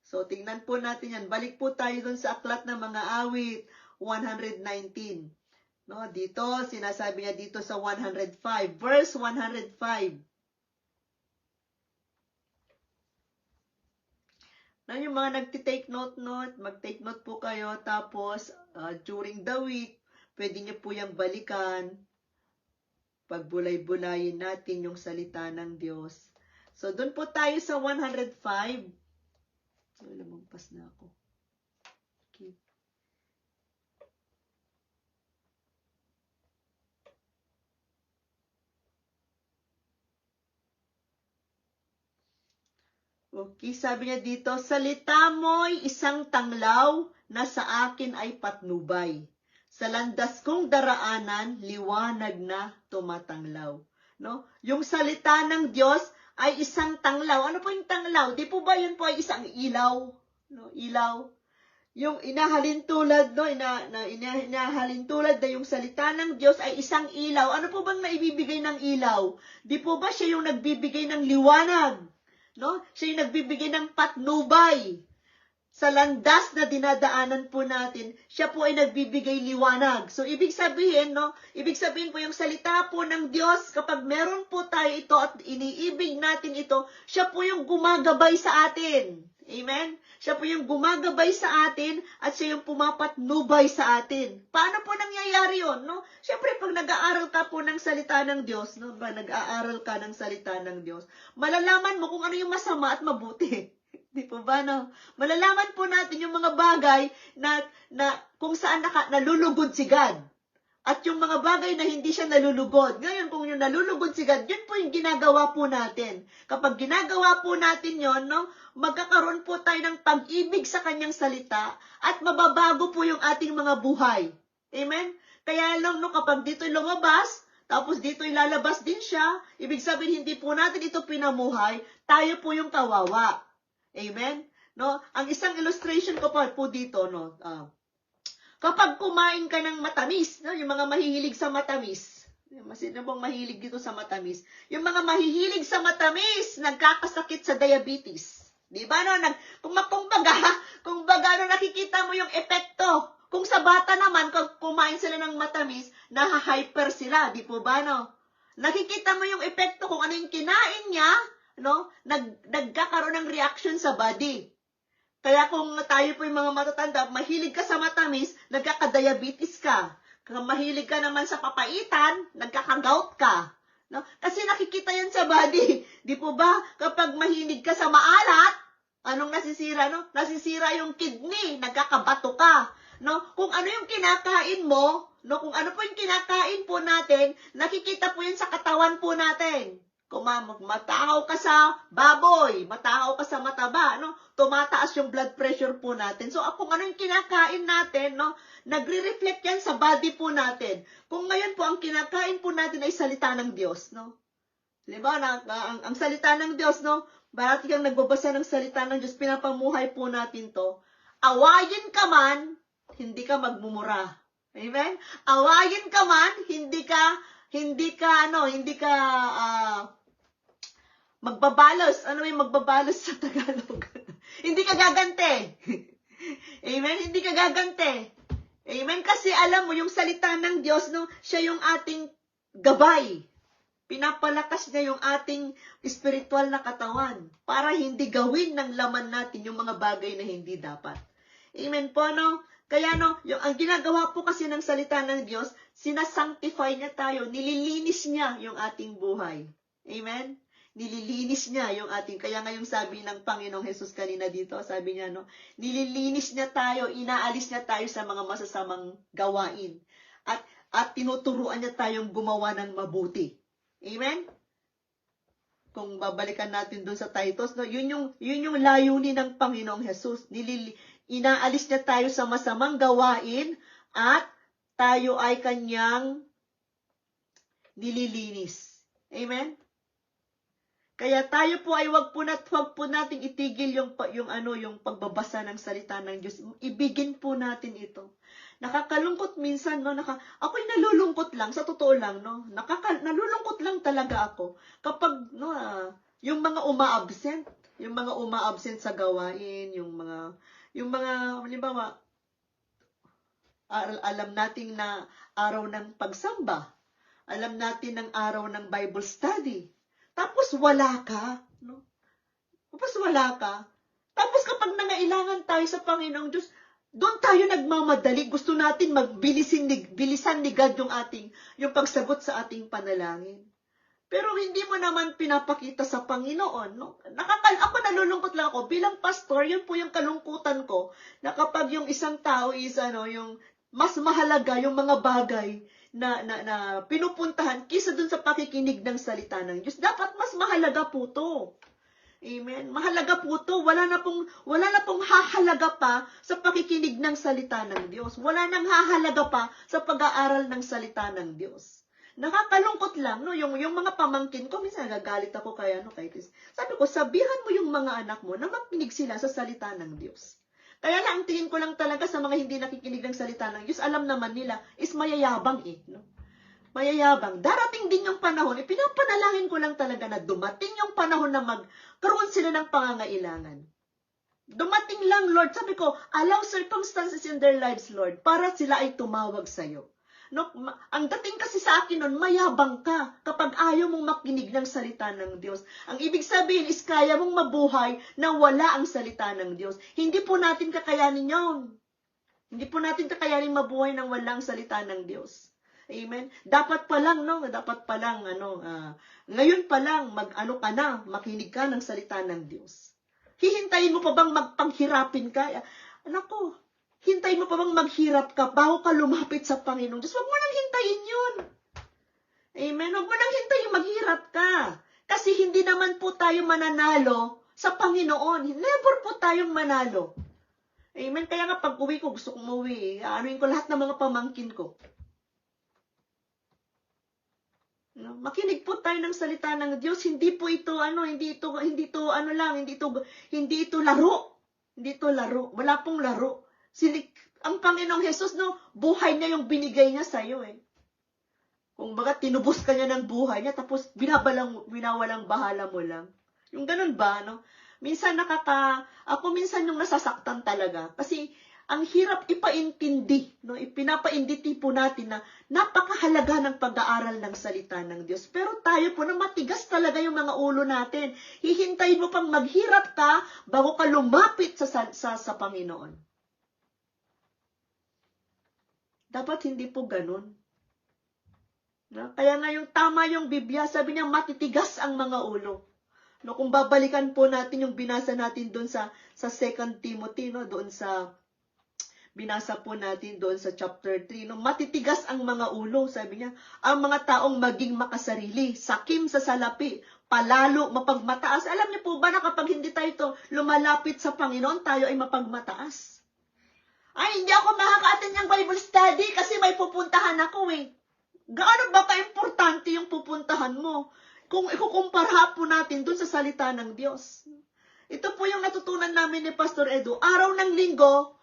So tingnan po natin yan. Balik po tayo dun sa aklat ng mga awit 119. No, dito sinasabi niya dito sa 105, verse 105. Na yung mga nagti-take note, mag-take note po kayo, tapos during the week, pwede niyo po yung balikan, pagbulay-bulayin natin yung salita ng Diyos. So, doon po tayo sa 105. Lumampas na ako. Okay. Okay, sabi niya dito, salita mo'y isang tanglaw na sa akin ay patnubay. Sa landas kong daraanan, liwanag na tumatanglaw. No? Yung salita ng Diyos ay isang tanglaw. Ano po yung tanglaw? Di po ba yun po ay isang ilaw? No? Ilaw. Yung inahalin tulad, no? Inahalin tulad na yung salita ng Diyos ay isang ilaw. Ano po bang naibibigay ng ilaw? Di po ba siya yung nagbibigay ng liwanag? No? Siya yung nagbibigay ng patnubay. Sa landas na dinadaanan po natin, siya po ay nagbibigay liwanag. So, ibig sabihin, no? Ibig sabihin po yung salita po ng Diyos, kapag meron po tayo ito at iniibig natin ito, siya po yung gumagabay sa atin. Amen? Siya po yung gumagabay sa atin at siya yung pumapatnubay sa atin. Paano po nangyayari yun, no? Siyempre, pag nag-aaral ka po ng salita ng Diyos, no? Nag-aaral ka ng salita ng Diyos, malalaman mo kung ano yung masama at mabuti. Di po ba, no? Malalaman po natin yung mga bagay na kung saan nalulugod si God. At yung mga bagay na hindi siya nalulugod. Ngayon, kung yung nalulugod si God, yun po yung ginagawa po natin. Kapag ginagawa po natin yon, no, magkakaroon po tayo ng pag-ibig sa kanyang salita at mababago po yung ating mga buhay. Amen? Kaya lang, no, kapag dito'y lumabas, tapos dito'y lalabas din siya, ibig sabihin hindi po natin ito pinamuhay, tayo po yung kawawa. Amen? No? Ang isang illustration ko po dito, no? Kapag kumain ka ng matamis, no? Yung mga mahihilig sa matamis. Sino bang mahilig dito sa matamis? Yung mga mahihilig sa matamis, nagkakasakit sa diabetes. Di ba, no? Kung baga, no, nakikita mo yung epekto. Kung sa bata naman, kung kumain sila ng matamis, naha-hyper sila. Di po ba, no? Nakikita mo yung epekto kung ano yung kinain niya, no? Nagkakaroon ng reaction sa body. Kaya kung tayo po yung mga matatanda, mahilig ka sa matamis, nagkaka-diabetes ka. Kung mahilig ka naman sa papaitan, nagkaka-gout ka. No? Kasi nakikita yan sa body. Di po ba? Kapag mahilig ka sa maalat, anong nasisira, no? Nasisira yung kidney, nagkakabato ka. No? Kung ano yung kinakain mo, no? Kung ano po yung kinakain po natin, nakikita po yan sa katawan po natin. Kung matahaw ka sa baboy, matahaw ka sa mataba, no? Tumataas yung blood pressure po natin. So, kung ano yung kinakain natin, no? Nagre-reflect yan sa body po natin. Kung ngayon po, ang kinakain po natin ay salita ng Diyos, no? Diba? Ang salita ng Diyos, no? Barati kang nagbabasa ng salita ng Diyos, pinapamuhay po natin to. Awayin ka man, hindi ka magmumura. Amen? Awayin ka man, hindi ka magbabalos. Ano yung magbabalos sa Tagalog? Hindi ka gagante. Amen? Hindi ka gagante. Amen? Kasi alam mo, yung salita ng Diyos, no, siya yung ating gabay. Pinapalakas niya yung ating spiritual na katawan para hindi gawin ng laman natin yung mga bagay na hindi dapat. Amen po, no? Kaya, no, ang ginagawa po kasi ng salita ng Diyos, sinasanctify niya tayo, nililinis niya yung ating buhay. Amen? Nililinis niya yung ating, kaya ngayong sabi ng Panginoong Jesus kanina dito, sabi niya, no, nililinis niya tayo, inaalis niya tayo sa mga masasamang gawain. At tinuturuan niya tayong gumawa ng mabuti. Amen? Kung babalikan natin dun sa Titus, no, yun yung layunin ng Panginoong Jesus. Inaalis niya tayo sa masamang gawain at tayo ay kanyang nililinis. Amen? Kaya tayo po ay wag po nating itigil yung pagbabasa ng salita ng Diyos. Ibigin po natin ito. Nakakalungkot minsan, no, ako'y nalulungkot lang, sa totoo lang, no, nalulungkot lang talaga ako kapag, no, yung mga uma-absent sa gawain, yung mga, halimbawa, alam natin na araw ng pagsamba, alam natin ng araw ng Bible study, tapos wala ka, no? Tapos wala ka. Tapos kapag nangailangan tayo sa Panginoong Diyos, doon tayo nagmamadali. Gusto natin bilisan ni God yung pagsagot sa ating panalangin. Pero hindi mo naman pinapakita sa Panginoon, no? Ako nalulungkot lang ako bilang pastor, yun po yung kalungkutan ko, na kapag yung isang tao is yung mas mahalaga yung mga bagay na pinupuntahan kaysa dun sa pakikinig ng salita ng Diyos. Dapat mas mahalaga po to. Amen. Mahalaga po to. Wala na pong hahalaga pa sa pakikinig ng salita ng Diyos. Wala nang hahalaga pa sa pag-aaral ng salita ng Diyos. Nakakalungkot lang, no? Yung mga pamangkin ko, minsan nagagalit ako kay Chris. Sabi ko, sabihan mo yung mga anak mo na makinig sila sa salita ng Diyos. Kaya lang, ang tingin ko lang talaga sa mga hindi nakikinig ng salita ng Diyos, alam naman nila, is mayayabang no? Mayayabang. Darating din yung panahon, pinapanalangin ko lang talaga na dumating yung panahon na magkaroon sila ng pangangailangan. Dumating lang, Lord. Sabi ko, allow circumstances in their lives, Lord, para sila ay tumawag sa'yo. No, ang dating kasi sa akin nun, mayabang ka kapag ayaw mong makinig ng salita ng Diyos. Ang ibig sabihin is kaya mong mabuhay na wala ang salita ng Diyos. Hindi po natin kakayanin yun. Hindi po natin kakayanin mabuhay ng walang salita ng Diyos. Amen? Dapat pa lang, ngayon pa lang, makinig ka ng salita ng Diyos. Hihintayin mo pa bang magpanghirapin ka? Nako, hintayin mo pa bang maghirap ka bago ka lumapit sa Panginoong Diyos? Huwag mo nang hintayin yun. Amen? Huwag mo nang hintayin maghirap ka. Kasi hindi naman po tayo mananalo sa Panginoon. Never po tayong manalo. Amen? Kaya nga pag uwi ko, gusto kong uwi. Anuin ko lahat ng mga pamangkin ko. No? Makinig po tayo ng salita ng Diyos. Hindi po ito, hindi ito laro. Hindi ito laro. Wala pong laro. Ang Panginoong Jesus, no, buhay niya yung binigay niya sa iyo eh. Kung baga, tinubos ka niya ng buhay niya, tapos binawalang bahala mo lang. Yung ganun ba, no? Minsan ako minsan yung nasasaktan talaga. Kasi, ang hirap ipaintindi, no? Ipinapaintindi po natin na napakahalaga ng pag-aaral ng salita ng Diyos. Pero tayo po na matigas talaga yung mga ulo natin. Hihintayin mo pang maghirap ka bago ka lumapit sa Panginoon. Dapat hindi po ganun. No? Kaya nga yung tama yung Biblia, sabi niya matitigas ang mga ulo. No, kung babalikan po natin yung binasa natin doon sa 2 Timothy, no, doon sa binasa po natin doon sa chapter 3, no, matitigas ang mga ulo, sabi niya, ang mga taong maging makasarili, sakim sa salapi, palalo, mapagmataas. Alam niyo po ba na kapag hindi tayo lumalapit sa Panginoon, tayo ay mapagmataas? Ay, hindi ako makaka-attend ng Bible study kasi may pupuntahan ako eh. Gaano ba ka-importante yung pupuntahan mo? Kung ikukumpara po natin dun sa salita ng Diyos. Ito po yung natutunan namin ni Pastor Edu. Araw ng linggo,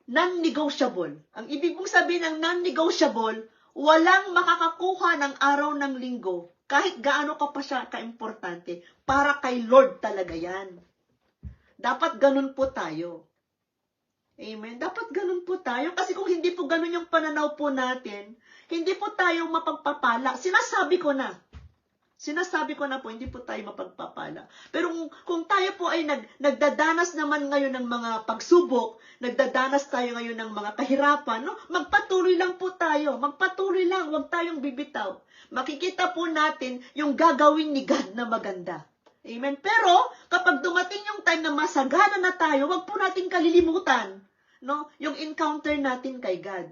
non-negotiable. Ang ibig mong sabihin ng non-negotiable, walang makakakuha ng araw ng linggo. Kahit gaano ka pa siya ka-importante. Para kay Lord talaga yan. Dapat ganun po tayo. Amen. Dapat ganun po tayo. Kasi kung hindi po ganun yung pananaw po natin, hindi po tayo mapagpapala. Sinasabi ko na. Sinasabi ko na po, hindi po tayo mapagpapala. Pero kung tayo po ay nagdadanas naman ngayon ng mga pagsubok, nagdadanas tayo ngayon ng mga kahirapan, no? Magpatuloy lang po tayo. Magpatuloy lang, huwag tayong bibitaw. Makikita po natin yung gagawin ni God na maganda. Amen? Pero, kapag dumating yung time na masagana na tayo, huwag po natin kalilimutan, no? Yung encounter natin kay God.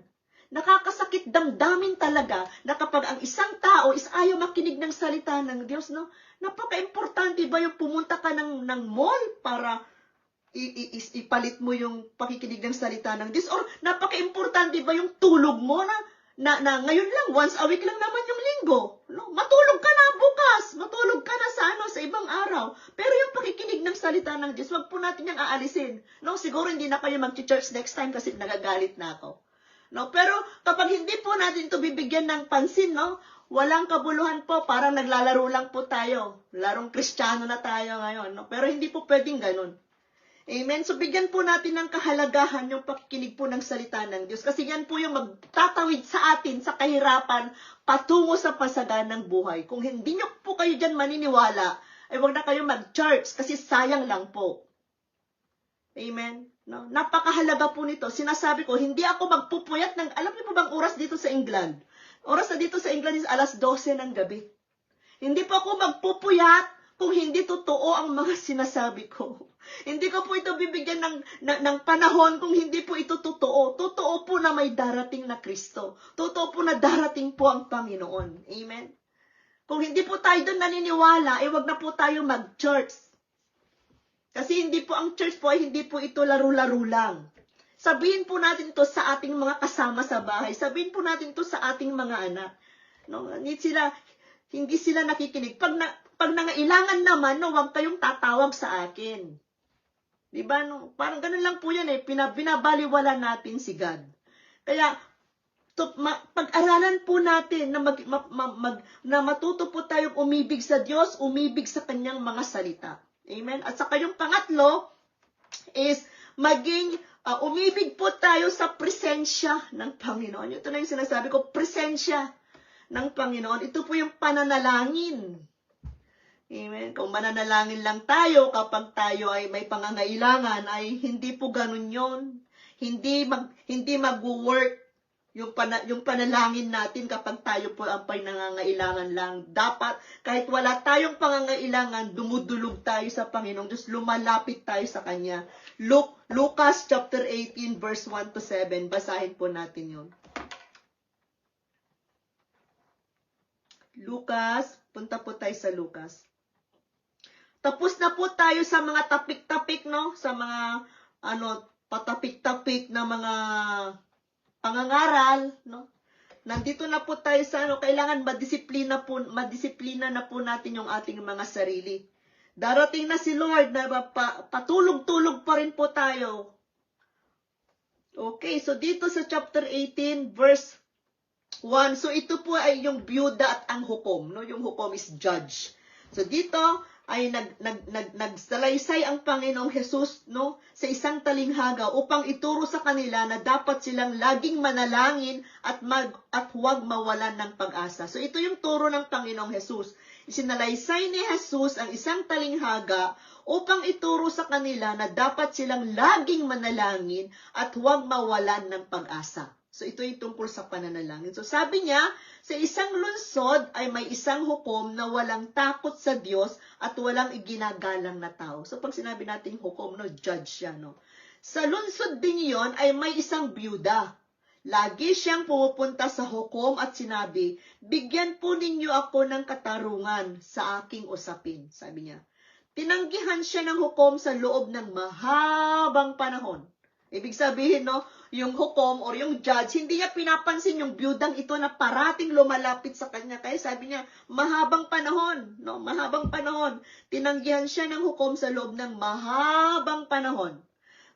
Nakakasakit damdamin talaga na kapag ang isang tao is ayaw makinig ng salita ng Diyos, no? Napaka-importante ba yung pumunta ka ng mall para ipalit mo yung pakikinig ng salita ng Diyos? Or napaka-importante ba yung tulog mo na ngayon lang, once a week lang naman yung linggo? No? Matulog ka na bukas, matulog ka na sa ibang araw. Pero yung pakikinig ng salita ng Diyos, wag po natin yung aalisin. No? Siguro hindi na kayo mag-church next time kasi nagagalit na ako. No, pero kapag hindi po natin ito bibigyan ng pansin, no, walang kabuluhan po, parang naglalaro lang po tayo. Larong Kristiyano na tayo ngayon, no? Pero hindi po pwedeng ganun. Amen? So bigyan po natin ng kahalagahan yung pakikinig po ng salita ng Diyos. Kasi yan po yung magtatawid sa atin sa kahirapan patungo sa pasagan ng buhay. Kung hindi nyo po kayo dyan maniniwala, ay wag na kayo mag-church kasi sayang lang po. Amen? No? Napakahalaga po nito. Sinasabi ko, hindi ako magpupuyat ng, alam niyo po bang oras dito sa England? Oras na dito sa England is alas 12 ng gabi. Hindi po ako magpupuyat kung hindi totoo ang mga sinasabi ko. Hindi ko po ito bibigyan ng panahon kung hindi po ito totoo. Totoo po na may darating na Kristo. Totoo po na darating po ang Panginoon. Amen? Kung hindi po tayo doon naniniwala, wag na po tayo mag-church. Kasi hindi po ang church po ay hindi po ito laro-laro lang. Sabihin po natin to sa ating mga kasama sa bahay. Sabihin po natin to sa ating mga anak. No, hindi sila nakikinig. Pag nangailangan naman, no, wag kayong tatawag sa akin. 'Di ba? No, parang ganun lang po 'yan binabaliwala natin si God. Kaya pag-aralan po natin na matuto po tayong umibig sa Diyos, umibig sa kanyang mga salita. Amen? At saka yung pangatlo is maging umibig po tayo sa presensya ng Panginoon. Ito na yung sinasabi ko, presensya ng Panginoon. Ito po yung pananalangin. Amen? Kung mananalangin lang tayo kapag tayo ay may pangangailangan, ay hindi po ganun yun. Hindi mag-work yung panalangin natin kapag tayo po ang nangangailangan lang. Dapat, kahit wala tayong pangangailangan, dumudulog tayo sa Panginoon Diyos, lumalapit tayo sa Kanya. Lucas chapter 18, verse 1 to 7. Basahin po natin yun. Lucas, punta po tayo sa Lucas. Tapos na po tayo sa mga tapik-tapik, no? Sa mga, patapik-tapik na mga pangangaral, no? Nandito na po tayo sa kailangan madisiplina na po natin yung ating mga sarili. Darating na si Lord na patulog-tulog pa rin po tayo. Okay, so dito sa chapter 18 verse 1, so ito po ay yung byuda at ang hukom, no? Yung hukom is judge. So dito ay nagsalaysay ang Panginoong Jesus, no, sa isang talinghaga upang ituro sa kanila na dapat silang laging manalangin at huwag mawalan ng pag-asa. So ito yung turo ng Panginoong Jesus. Isinalaysay ni Jesus ang isang talinghaga upang ituro sa kanila na dapat silang laging manalangin at huwag mawalan ng pag-asa. So ito yung tungkol sa pananalangin. So sabi niya, sa isang lungsod ay may isang hukom na walang takot sa Diyos at walang iginagalang na tao. So pag sinabi natin hukom, no, judge siya, no. Sa lungsod din yon ay may isang byuda. Lagi siyang pumupunta sa hukom at sinabi, bigyan po ninyo ako ng katarungan sa aking usapin. Sabi niya, tinanggihan siya ng hukom sa loob ng mahabang panahon. Ibig sabihin, no, yung hukom or yung judge, hindi niya pinapansin yung byudang ito na parating lumalapit sa kanya. Kaya sabi niya, mahabang panahon, no, mahabang panahon. Tinanggihan siya ng hukom sa loob ng mahabang panahon.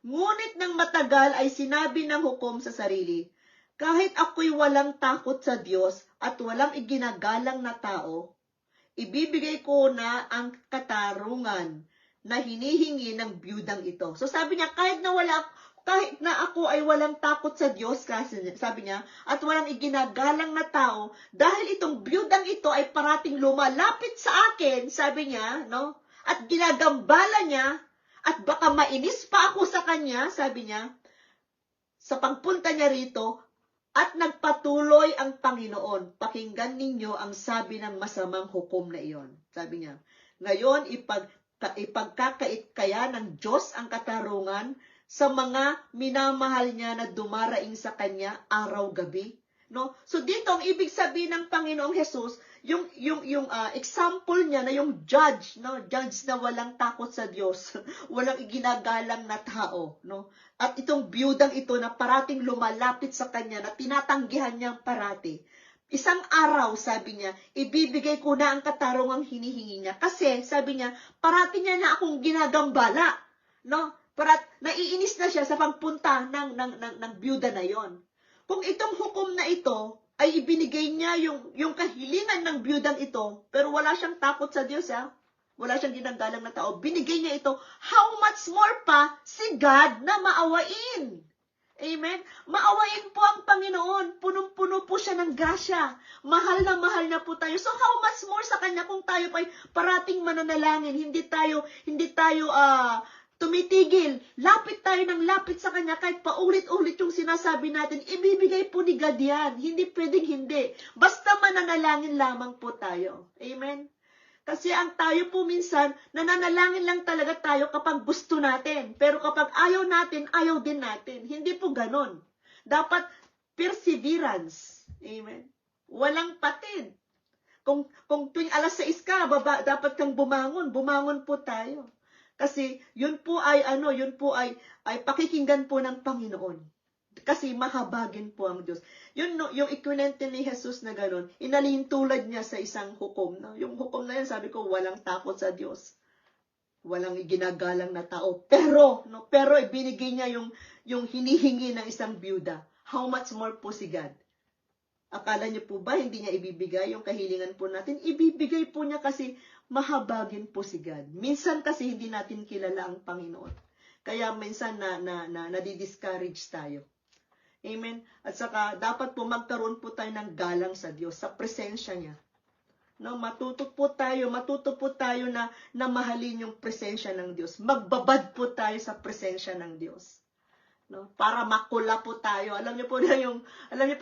Ngunit ng matagal ay sinabi ng hukom sa sarili, kahit ako'y walang takot sa Diyos at walang iginagalang na tao, ibibigay ko na ang katarungan na hinihingi ng byudang ito. So sabi niya, kahit na wala kahit na ako ay walang takot sa Diyos, kasi sabi niya, at walang iginagalang na tao, dahil itong biyudang ito ay parating lumalapit sa akin, sabi niya, no? At ginagambala niya, at baka mainis pa ako sa kanya, sabi niya, sa pagpunta niya rito, at nagpatuloy ang Panginoon. Pakinggan ninyo ang sabi ng masamang hukom na iyon. Sabi niya, ngayon ipagkakait kaya ng Diyos ang katarungan sa mga minamahal niya na dumaraing sa kanya araw-gabi. No? So dito ang ibig sabihin ng Panginoong Jesus, yung example niya na yung judge, no? Judge na walang takot sa Diyos, walang iginagalang na tao, no? At itong biyudang ito na parating lumalapit sa kanya, na tinatanggihan niyang parati. Isang araw, sabi niya, ibibigay ko na ang katarungang hinihingi niya. Kasi, sabi niya, parati niya na akong ginagambala. No? Naiinis na siya sa pagpunta ng biyuda na yon. Kung itong hukom na ito, ay ibinigay niya yung kahilingan ng biyudang ito, pero wala siyang takot sa Diyos, ha? Wala siyang ginagalang na tao. Binigay niya ito. How much more pa si God na maawain? Amen? Maawain po ang Panginoon. Punong-puno po siya ng grasya. Mahal na po tayo. So how much more sa Kanya kung tayo pa'y parating mananalangin? Hindi tayo tumitigil. Lapit tayo ng lapit sa Kanya kahit paulit-ulit yung sinasabi natin. Ibibigay po ni God yan. Hindi pwedeng hindi. Basta mananalangin lamang po tayo. Amen? Kasi ang tayo po minsan, nananalangin lang talaga tayo kapag gusto natin. Pero kapag ayaw natin, ayaw din natin. Hindi po ganon. Dapat perseverance. Amen. Walang patid. Kung tuwing alas 6 ka, dapat kang bumangon po tayo. Kasi yun po ay pakikinggan po ng Panginoon. Kasi mahabagin po ang Diyos. Yun, no, yung ikwinente ni Jesus na gano'n, inalintulad niya sa isang hukom. No? Yung hukom na yan, sabi ko, walang takot sa Diyos. Walang iginagalang na tao. Pero ibinigay niya yung hinihingi ng isang byuda. How much more po si God? Akala niyo po ba hindi niya ibibigay yung kahilingan po natin? Ibibigay po niya kasi mahabagin po si God. Minsan kasi hindi natin kilala ang Panginoon. Kaya minsan nadi-discourage tayo. Amen? At saka, dapat po magkaroon po tayo ng galang sa Diyos, sa presensya niya. No, matuto po tayo na mahalin yung presensya ng Diyos. Magbabad po tayo sa presensya ng Diyos. No, para makula po tayo. Alam niyo po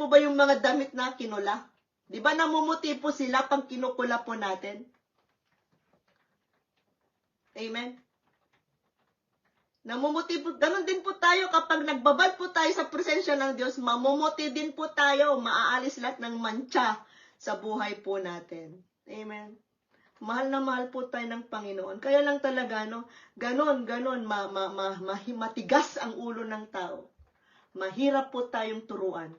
ba yung mga damit na kinula? 'Di ba namumuti po sila pag kinukula po natin? Amen. Namumuti po, ganun din po tayo kapag nagbabad po tayo sa presensya ng Diyos, mamumuti din po tayo, maaalis lahat ng mancha sa buhay po natin. Amen. Mahal na mahal po tayo ng Panginoon. Kaya lang talaga, no, ganun, matigas ang ulo ng tao. Mahirap po tayong turuan.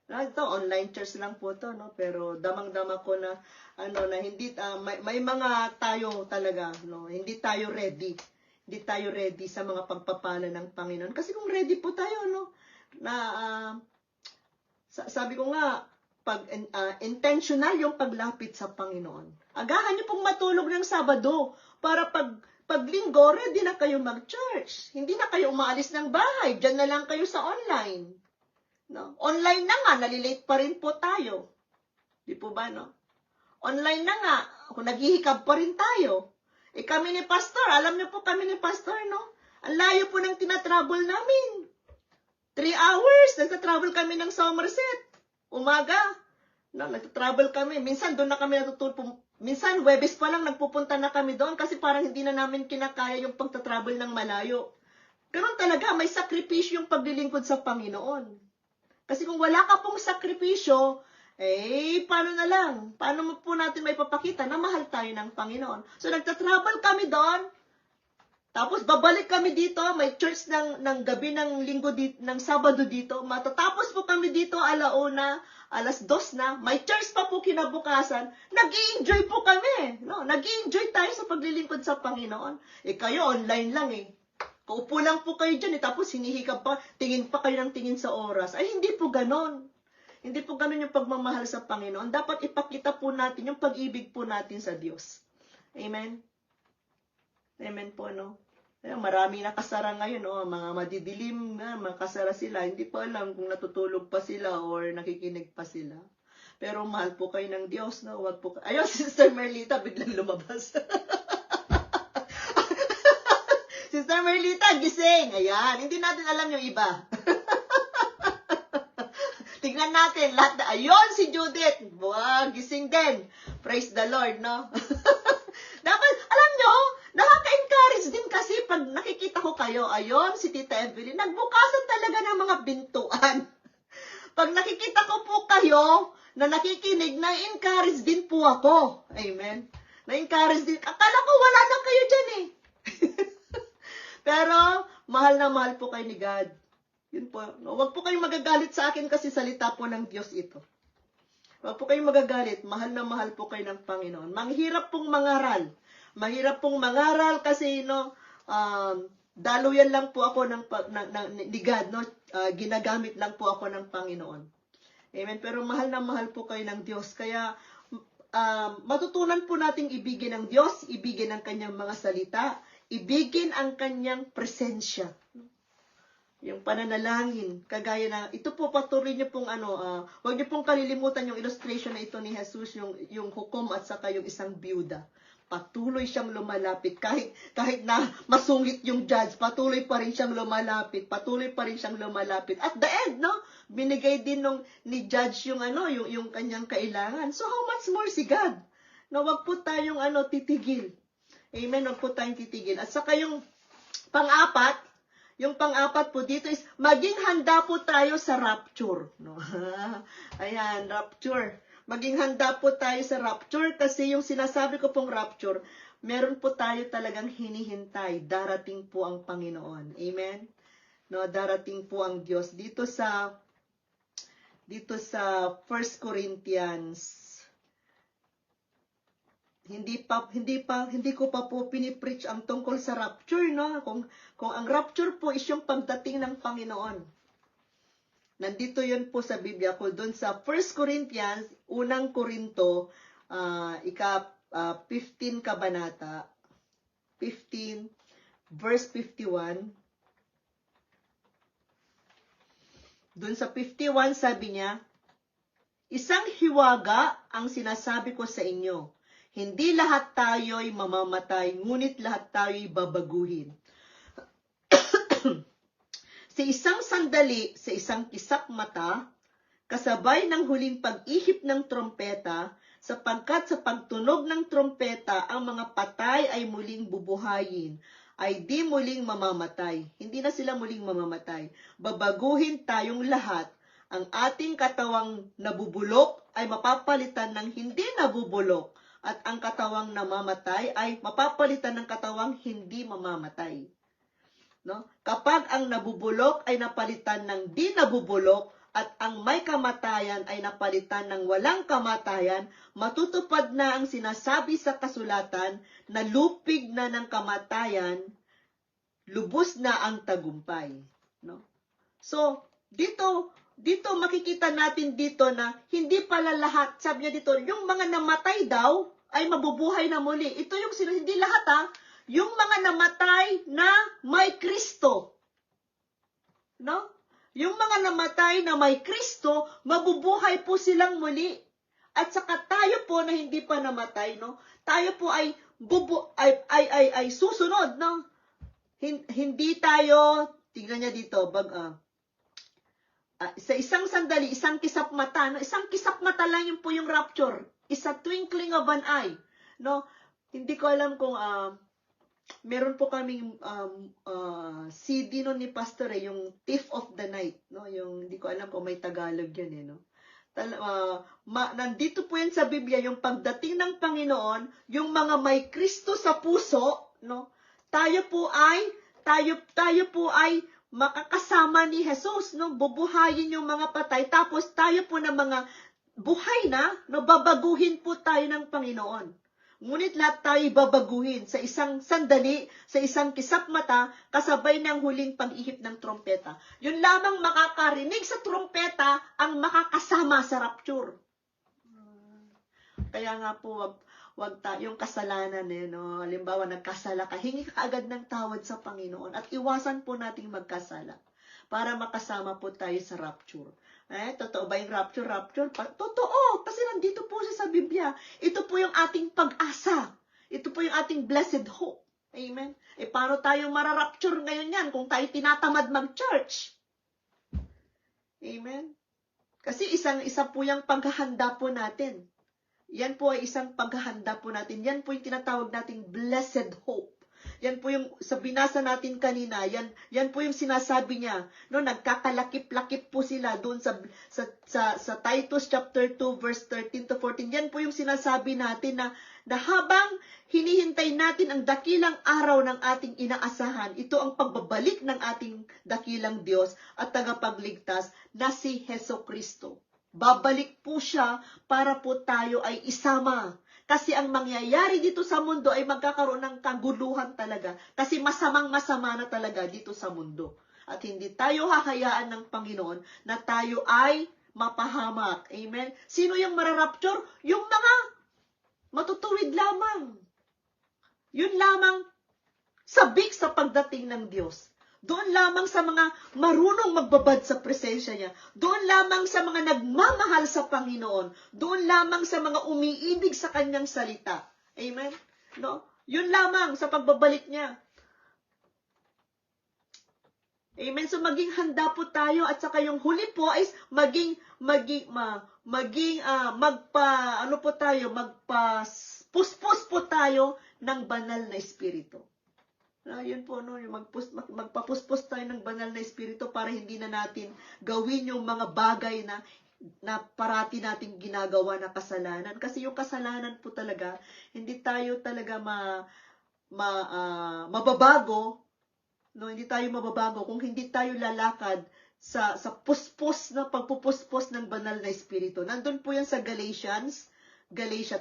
Ito, online church lang po to, no, pero damang-dama ko na, na hindi, may mga tayo talaga, no, hindi tayo ready. Hindi tayo ready sa mga pagpapala ng Panginoon. Kasi kung ready po tayo, no, sabi ko nga, intentional yung paglapit sa Panginoon. Agahan niyo pong matulog ng Sabado para pag linggo, ready na kayo mag-church. Hindi na kayo umaalis ng bahay. Diyan na lang kayo sa online. No? Online na nga, nalilate pa rin po tayo. Di po ba, no? Online na nga, kung naghihikab pa rin tayo. Kami ni Pastor, alam niyo po kami ni Pastor, no? Ang layo po ng tinatravel namin. 3 hours, nagtatravel kami ng Somerset. Umaga, no, nagtatravel kami. Minsan doon na kami natutulog. Minsan, Webes pa lang nagpupunta na kami doon kasi parang hindi na namin kinakaya yung pagtatravel ng malayo. Ganun talaga, may sakripisyo yung paglilingkod sa Panginoon. Kasi kung wala ka pong sakripisyo, paano na lang? Paano po natin may papakita na mahal tayo ng Panginoon? So, nagtatravel kami doon. Tapos, babalik kami dito. May church ng gabi ng linggo dito, ng Sabado dito. Matatapos po kami dito, alauna, 2:00 na. May church pa po kinabukasan. Nag-i-enjoy po kami. No? Nag-i-enjoy tayo sa paglilingkod sa Panginoon. Kayo, online lang Kaupo lang po kayo dyan, tapos hinihikab pa, tingin pa kayo ng tingin sa oras. Ay, hindi po ganon. Hindi po ganon yung pagmamahal sa Panginoon. Dapat ipakita po natin yung pag-ibig po natin sa Diyos. Amen? Amen po, no? Ayan, marami nakasara ngayon, mga madidilim na, makasara sila. Hindi pa alam kung natutulog pa sila or nakikinig pa sila. Pero mahal po kayo ng Diyos, no? Wag po Ayun, Sister Merlita, biglang lumabas. Sister Merlita, gising! Ayan, hindi natin alam yung iba. Tingnan natin, lahat na. Ayun, si Judith. Wow, gising din. Praise the Lord, no? Dapat, alam nyo, nakaka-encourage din kasi pag nakikita ko kayo, ayun, si Tita Evelyn, nagbukasan talaga ng mga bintuan. Pag nakikita ko po kayo, na nakikinig, na-encourage din po ako. Amen? Na-encourage din. Akala ko wala na kayo dyan eh. Pero, mahal na mahal po kayo ni God. Yun po. No? Huwag po kayong magagalit sa akin kasi salita po ng Diyos ito. Huwag po kayong magagalit. Mahal na mahal po kayo ng Panginoon. Manghirap pong mangaral. Mahirap pong mangaral kasi, daluyan lang po ako ni God. No? Ginagamit lang po ako ng Panginoon. Amen. Pero mahal na mahal po kayo ng Diyos. Kaya, matutunan po nating ibigin ang Diyos, ibigin ang kanyang mga salita, ibigin ang kanyang presensya. Yung pananalangin, kagaya na, ito po patuloy niyo pong wag niyo pong kalilimutan yung illustration na ito ni Jesus, yung hukom at saka yung isang byuda. Patuloy siyang lumalapit, kahit na masungit yung judge, patuloy pa rin siyang lumalapit, patuloy pa rin siyang lumalapit. At the end, no, binigay din ni judge yung kanyang kailangan. So how much more si God? No, wag po tayong titigil. Amen, wag po tayong titigil. At saka yung pang-apat po dito is, maging handa po tayo sa rapture. No? Ayan, rapture. Maging handa po tayo sa rapture kasi yung sinasabi ko pong rapture, meron po tayo talagang hinihintay. Darating po ang Panginoon. Amen? No, darating po ang Diyos. Dito sa 1 Corinthians, hindi ko pa po pinipreach ang tungkol sa rapture, no? Kung ang rapture po is yung pagdating ng Panginoon. Nandito yun po sa Biblia ko, doon sa 1 Corinthians, unang Korinto, 15 kabanata, 15, verse 51. Doon sa 51, sabi niya, isang hiwaga ang sinasabi ko sa inyo. Hindi lahat tayo'y mamamatay, ngunit lahat tayo'y babaguhin. Sa isang sandali, sa isang kisap mata, kasabay ng huling pag-ihip ng trompeta, sapagkat sa pagtunog ng trompeta, ang mga patay ay muling bubuhayin, ay di muling mamamatay. Hindi na sila muling mamamatay. Babaguhin tayong lahat. Ang ating katawang nabubulok ay mapapalitan ng hindi nabubulok. At ang katawang namamatay ay mapapalitan ng katawang hindi mamamatay. No? Kapag ang nabubulok ay napalitan ng di nabubulok at ang may kamatayan ay napalitan ng walang kamatayan, matutupad na ang sinasabi sa kasulatan na lupig na ng kamatayan, lubos na ang tagumpay. No? So, dito makikita natin dito na hindi pala lahat, sabi niya dito, yung mga namatay daw ay mabubuhay na muli. Ito yung hindi lahat yung mga namatay na may Kristo. No? Yung mga namatay na may Kristo, mabubuhay po silang muli. At saka tayo po na hindi pa namatay, no? Tayo po ay susunod, no? Hindi tayo, tignan niya dito, sa isang sandali, isang kisap mata, no? Isang kisap mata lang yun po yung rapture. Is a twinkling of an eye, no? Hindi ko alam kung meron po kaming CD no ni Pastor yung Thief of the Night, no? Yung hindi ko alam kung may Tagalog yan no. Nandito po yan sa Biblia yung pagdating ng Panginoon, yung mga may Kristo sa puso, no? Tayo po ay makakasama ni Jesus, no? Bubuhayin yung mga patay, tapos tayo po na mga buhay na, no? Babaguhin po tayo ng Panginoon. Ngunit lahat tayo babaguhin sa isang sandali, sa isang kisap mata, kasabay ng huling pag-ihip ng trompeta. Yun lamang makakarinig sa trompeta ang makakasama sa rapture. Kaya nga po, yung kasalanan no. Halimbawa, nagkasala ka, hingi ka agad ng tawad sa Panginoon at iwasan po nating magkasala para makasama po tayo sa rapture. Totoo ba yung rapture? Totoo, kasi nandito po siya sa Biblia. Ito po yung ating pag-asa. Ito po yung ating blessed hope. Amen? Paano tayo mararapture ngayon yan kung tayo tinatamad mag-church? Amen? Kasi isa po yung paghahanda po natin. Yan po ay isang paghahanda po natin. Yan po yung tinatawag nating blessed hope. Yan po yung sa binasa natin kanina, yan po yung sinasabi niya, no, nagkakalakip-lakip po sila doon sa Titus chapter 2 verse 13 to 14. Yan po yung sinasabi natin na habang hinihintay natin ang dakilang araw ng ating inaasahan, ito ang pagbabalik ng ating dakilang Diyos at tagapagligtas na si Hesukristo. Babalik po siya para po tayo ay isama. Kasi ang mangyayari dito sa mundo ay magkakaroon ng kaguluhan talaga. Kasi masamang-masama na talaga dito sa mundo. At hindi tayo hahayaan ng Panginoon na tayo ay mapahamak. Amen? Sino yung mararapture? Yung mga matutuwid lamang. Yun lamang sabik sa pagdating ng Diyos. Doon lamang sa mga marunong magbabad sa presensya niya. Doon lamang sa mga nagmamahal sa Panginoon. Doon lamang sa mga umiibig sa kanyang salita. Amen? No? Yun lamang sa pagbabalik niya. Amen? So maging handa po tayo at saka yung huli po is magpuspos po tayo ng banal na espiritu. Yun po, no, yung magpapuspos tayo ng banal na espiritu para hindi na natin gawin yung mga bagay na parati nating ginagawa na kasalanan. Kasi yung kasalanan po talaga, hindi tayo talaga mababago, no, hindi tayo mababago kung hindi tayo lalakad sa puspos na pagpupuspos ng banal na espiritu. Nandun po yan sa Galatia,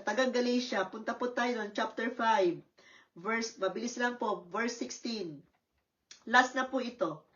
taga Galatia, punta po tayo doon, chapter 5. Mabilis lang po, verse 16. Last na po ito.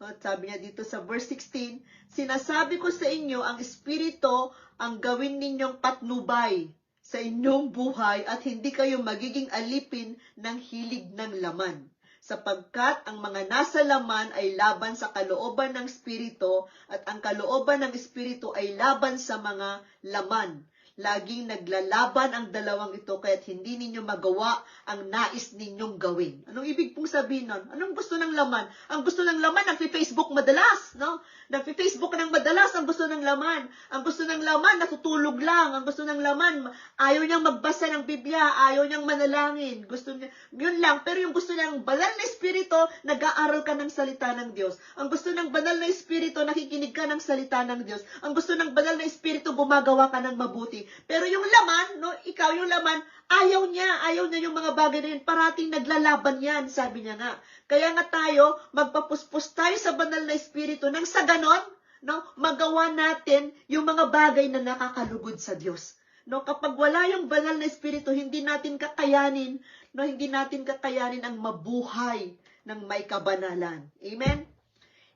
At sabi niya dito sa verse 16, sinasabi ko sa inyo, ang Espiritu ang gawin ninyong patnubay sa inyong buhay at hindi kayo magiging alipin ng hilig ng laman. Sapagkat ang mga nasa laman ay laban sa kalooban ng Espiritu at ang kalooban ng Espiritu ay laban sa mga laman. Laging naglalaban ang dalawang ito kaya't hindi ninyo magawa ang nais ninyong gawin. Anong ibig pong sabihin nun? Anong gusto ng laman? Ang gusto ng laman, nagfi-Facebook madalas, no? Nagfi-Facebook ng madalas ang gusto ng laman. Ang gusto ng laman, natutulog lang. Ang gusto ng laman, ayaw niyang magbasa ng Biblia, ayaw niyang manalangin. Gusto niya, yun lang. Pero yung gusto niyang banal na espiritu, nag-aaral ka ng salita ng Diyos. Ang gusto ng banal na espiritu, nakikinig ka ng salita ng Diyos. Ang gusto ng banal na espiritu, gumagawa ka ng mabuti. Pero yung laman, no, ikaw yung laman, ayaw niya yung mga bagay na yun, parating naglalaban yan, sabi niya nga. Kaya nga tayo, magpapuspos tayo sa banal na espiritu, nang sa ganon, no, magawa natin yung mga bagay na nakakalugod sa Diyos. No, kapag wala yung banal na espiritu, hindi natin kakayanin ang mabuhay ng may kabanalan. Amen?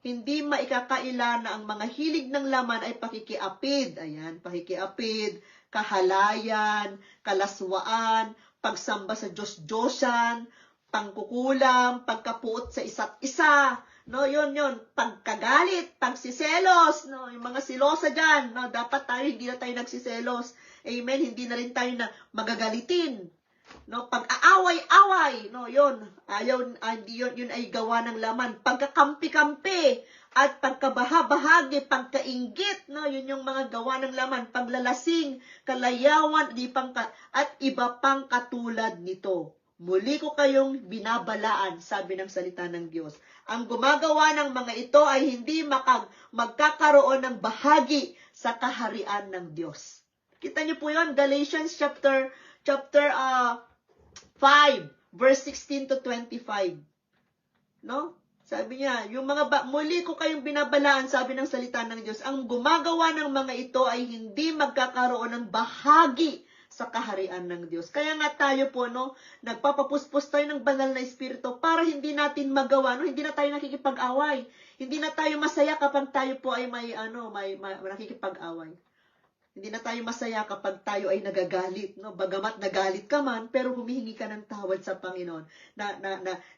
Hindi maikakaila na ang mga hilig ng laman ay pakikiapid. Ayan, pakikiapid, kahalayan, kalaswaan, pagsamba sa Diyos-Diyosan, pangkukulam, pagkapuot sa isa't isa. No, yun, pagkagalit, pagsiselos, no, yung mga silosa dyan, no, dapat tayo, hindi na tayo nagsiselos. Amen, hindi na rin tayo na magagalitin. No, pag-aaway-away, no, yun ay gawa ng laman. Pagkakampi-kampi at pagkabaha-bahagi, pagkainggit, no, yun yung mga gawa ng laman. Paglalasing, kalayawan, at iba pang katulad nito. Muli ko kayong binabalaan, sabi ng salita ng Diyos. Ang gumagawa ng mga ito ay hindi magkakaroon ng bahagi sa kaharian ng Diyos. Kita niyo po yun, Galatians chapter 5, verse 16 to 25. No? Sabi niya, muli ko kayong binabalaan, sabi ng salita ng Diyos, ang gumagawa ng mga ito ay hindi magkakaroon ng bahagi sa kaharian ng Diyos. Kaya nga tayo po, no, nagpapapuspos tayo ng banal na espiritu para hindi natin magawa, no, hindi na tayo nakikipag-away. Hindi na tayo masaya kapag tayo po ay may nakikipag-away. Hindi na tayo masaya kapag tayo ay nagagalit, no? Bagamat nagalit ka man, pero humihingi ka ng tawad sa Panginoon.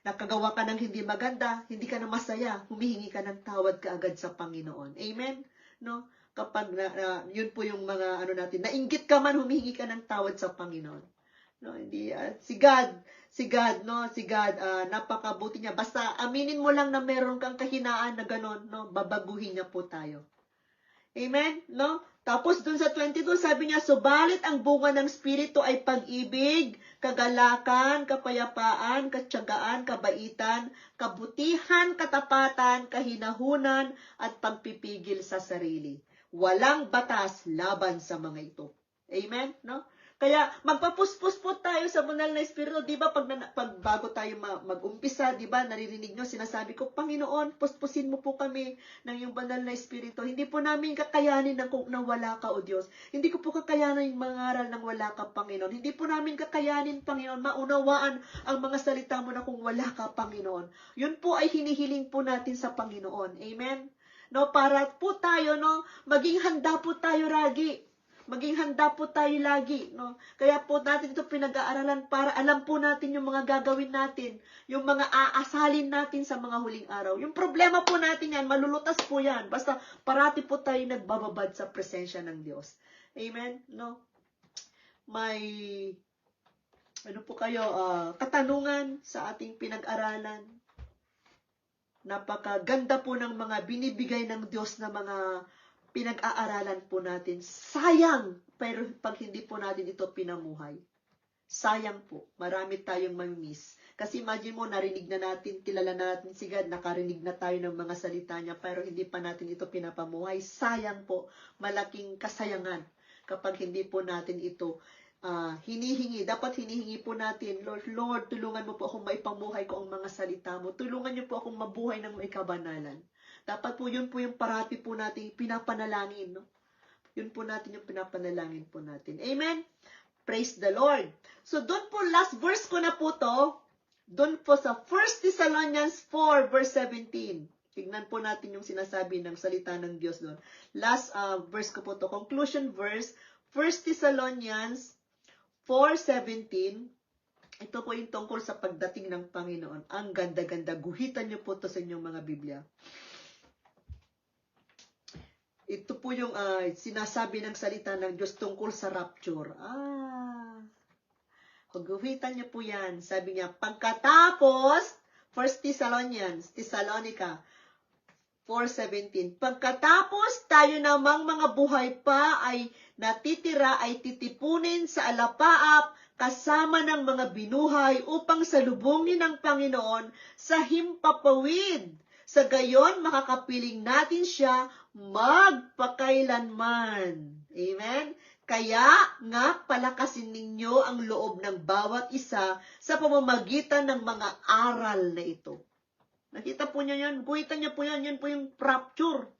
Nakagawa ka ng hindi maganda, hindi ka na masaya, humihingi ka ng tawad kaagad sa Panginoon. Amen? No? Kapag yun po yung mga natin, nainggit ka man, humihingi ka ng tawad sa Panginoon. No, hindi si God, napakabuti niya. Basta aminin mo lang na meron kang kahinaan na ganon, no? Babaguhin niya po tayo. Amen? No? Tapos dun sa 22, sabi niya, subalit ang bunga ng Espiritu ay pag-ibig, kagalakan, kapayapaan, katyagaan, kabaitan, kabutihan, katapatan, kahinahunan, at pagpipigil sa sarili. Walang batas laban sa mga ito. Amen? No? Kaya magpapuspos po tayo sa banal na Espiritu. Di ba pag bago tayo mag-umpisa, di ba naririnig nyo, sinasabi ko, Panginoon, puspusin mo po kami ng yung banal na Espiritu. Hindi po namin kakayanin nang wala ka, O Diyos. Hindi ko po kakayanin mangaral nang wala ka, Panginoon. Hindi po namin kakayanin, Panginoon, maunawaan ang mga salita mo na kung wala ka, Panginoon. Yun po ay hinihiling po natin sa Panginoon. Amen? No, para po tayo, no, maging handa po tayo lagi. Maging handa po tayo lagi, no? Kaya po natin ito pinag-aaralan para alam po natin yung mga gagawin natin, yung mga aasalin natin sa mga huling araw. Yung problema po natin yan, malulutas po yan. Basta parati po tayo nagbababad sa presensya ng Diyos. Amen? No? May, katanungan sa ating pinag-aralan. Napakaganda po ng mga binibigay ng Diyos na mga pinag-aaralan po natin. Sayang, pero pag hindi po natin ito pinamuhay. Sayang po. Marami tayong mamimiss. Kasi imagine mo, narinig na natin, kilala natin si God, nakarinig na tayo ng mga salita niya, pero hindi pa natin ito pinapamuhay. Sayang po. Malaking kasayangan kapag hindi po natin ito hinihingi. Dapat hinihingi po natin, Lord, tulungan mo po akong maipamuhay ko ang mga salita mo. Tulungan niyo po akong mabuhay ng may kabanalan. Dapat po yun po yung parati po natin pinapanalangin. No? Yun po natin yung pinapanalangin po natin. Amen? Praise the Lord. So doon po, last verse ko na po to. Doon po sa 1 Thessalonians 4 verse 17. Tignan po natin yung sinasabi ng salita ng Diyos doon. Last verse ko po to. Conclusion verse, 1 Thessalonians 4:17. Ito po yung tungkol sa pagdating ng Panginoon. Ang ganda-ganda. Guhitan niyo po to sa inyong mga Biblia. Ito po yung sinasabi ng salita ng Diyos tungkol sa rapture. Guhitan niyo po yan. Sabi niya, pagkatapos, 1 Thessalonica 4:17, pagkatapos tayo namang mga buhay pa ay natitira ay titipunin sa alapaap kasama ng mga binuhay upang salubungin ng Panginoon sa himpapawid. Sa gayon, makakapiling natin siya magpakailanman. Amen? Kaya nga, palakasin ninyo ang loob ng bawat isa sa pamamagitan ng mga aral na ito. Nakita po niyo yan? Guhitan niyo po yan. Yan po yung rapture.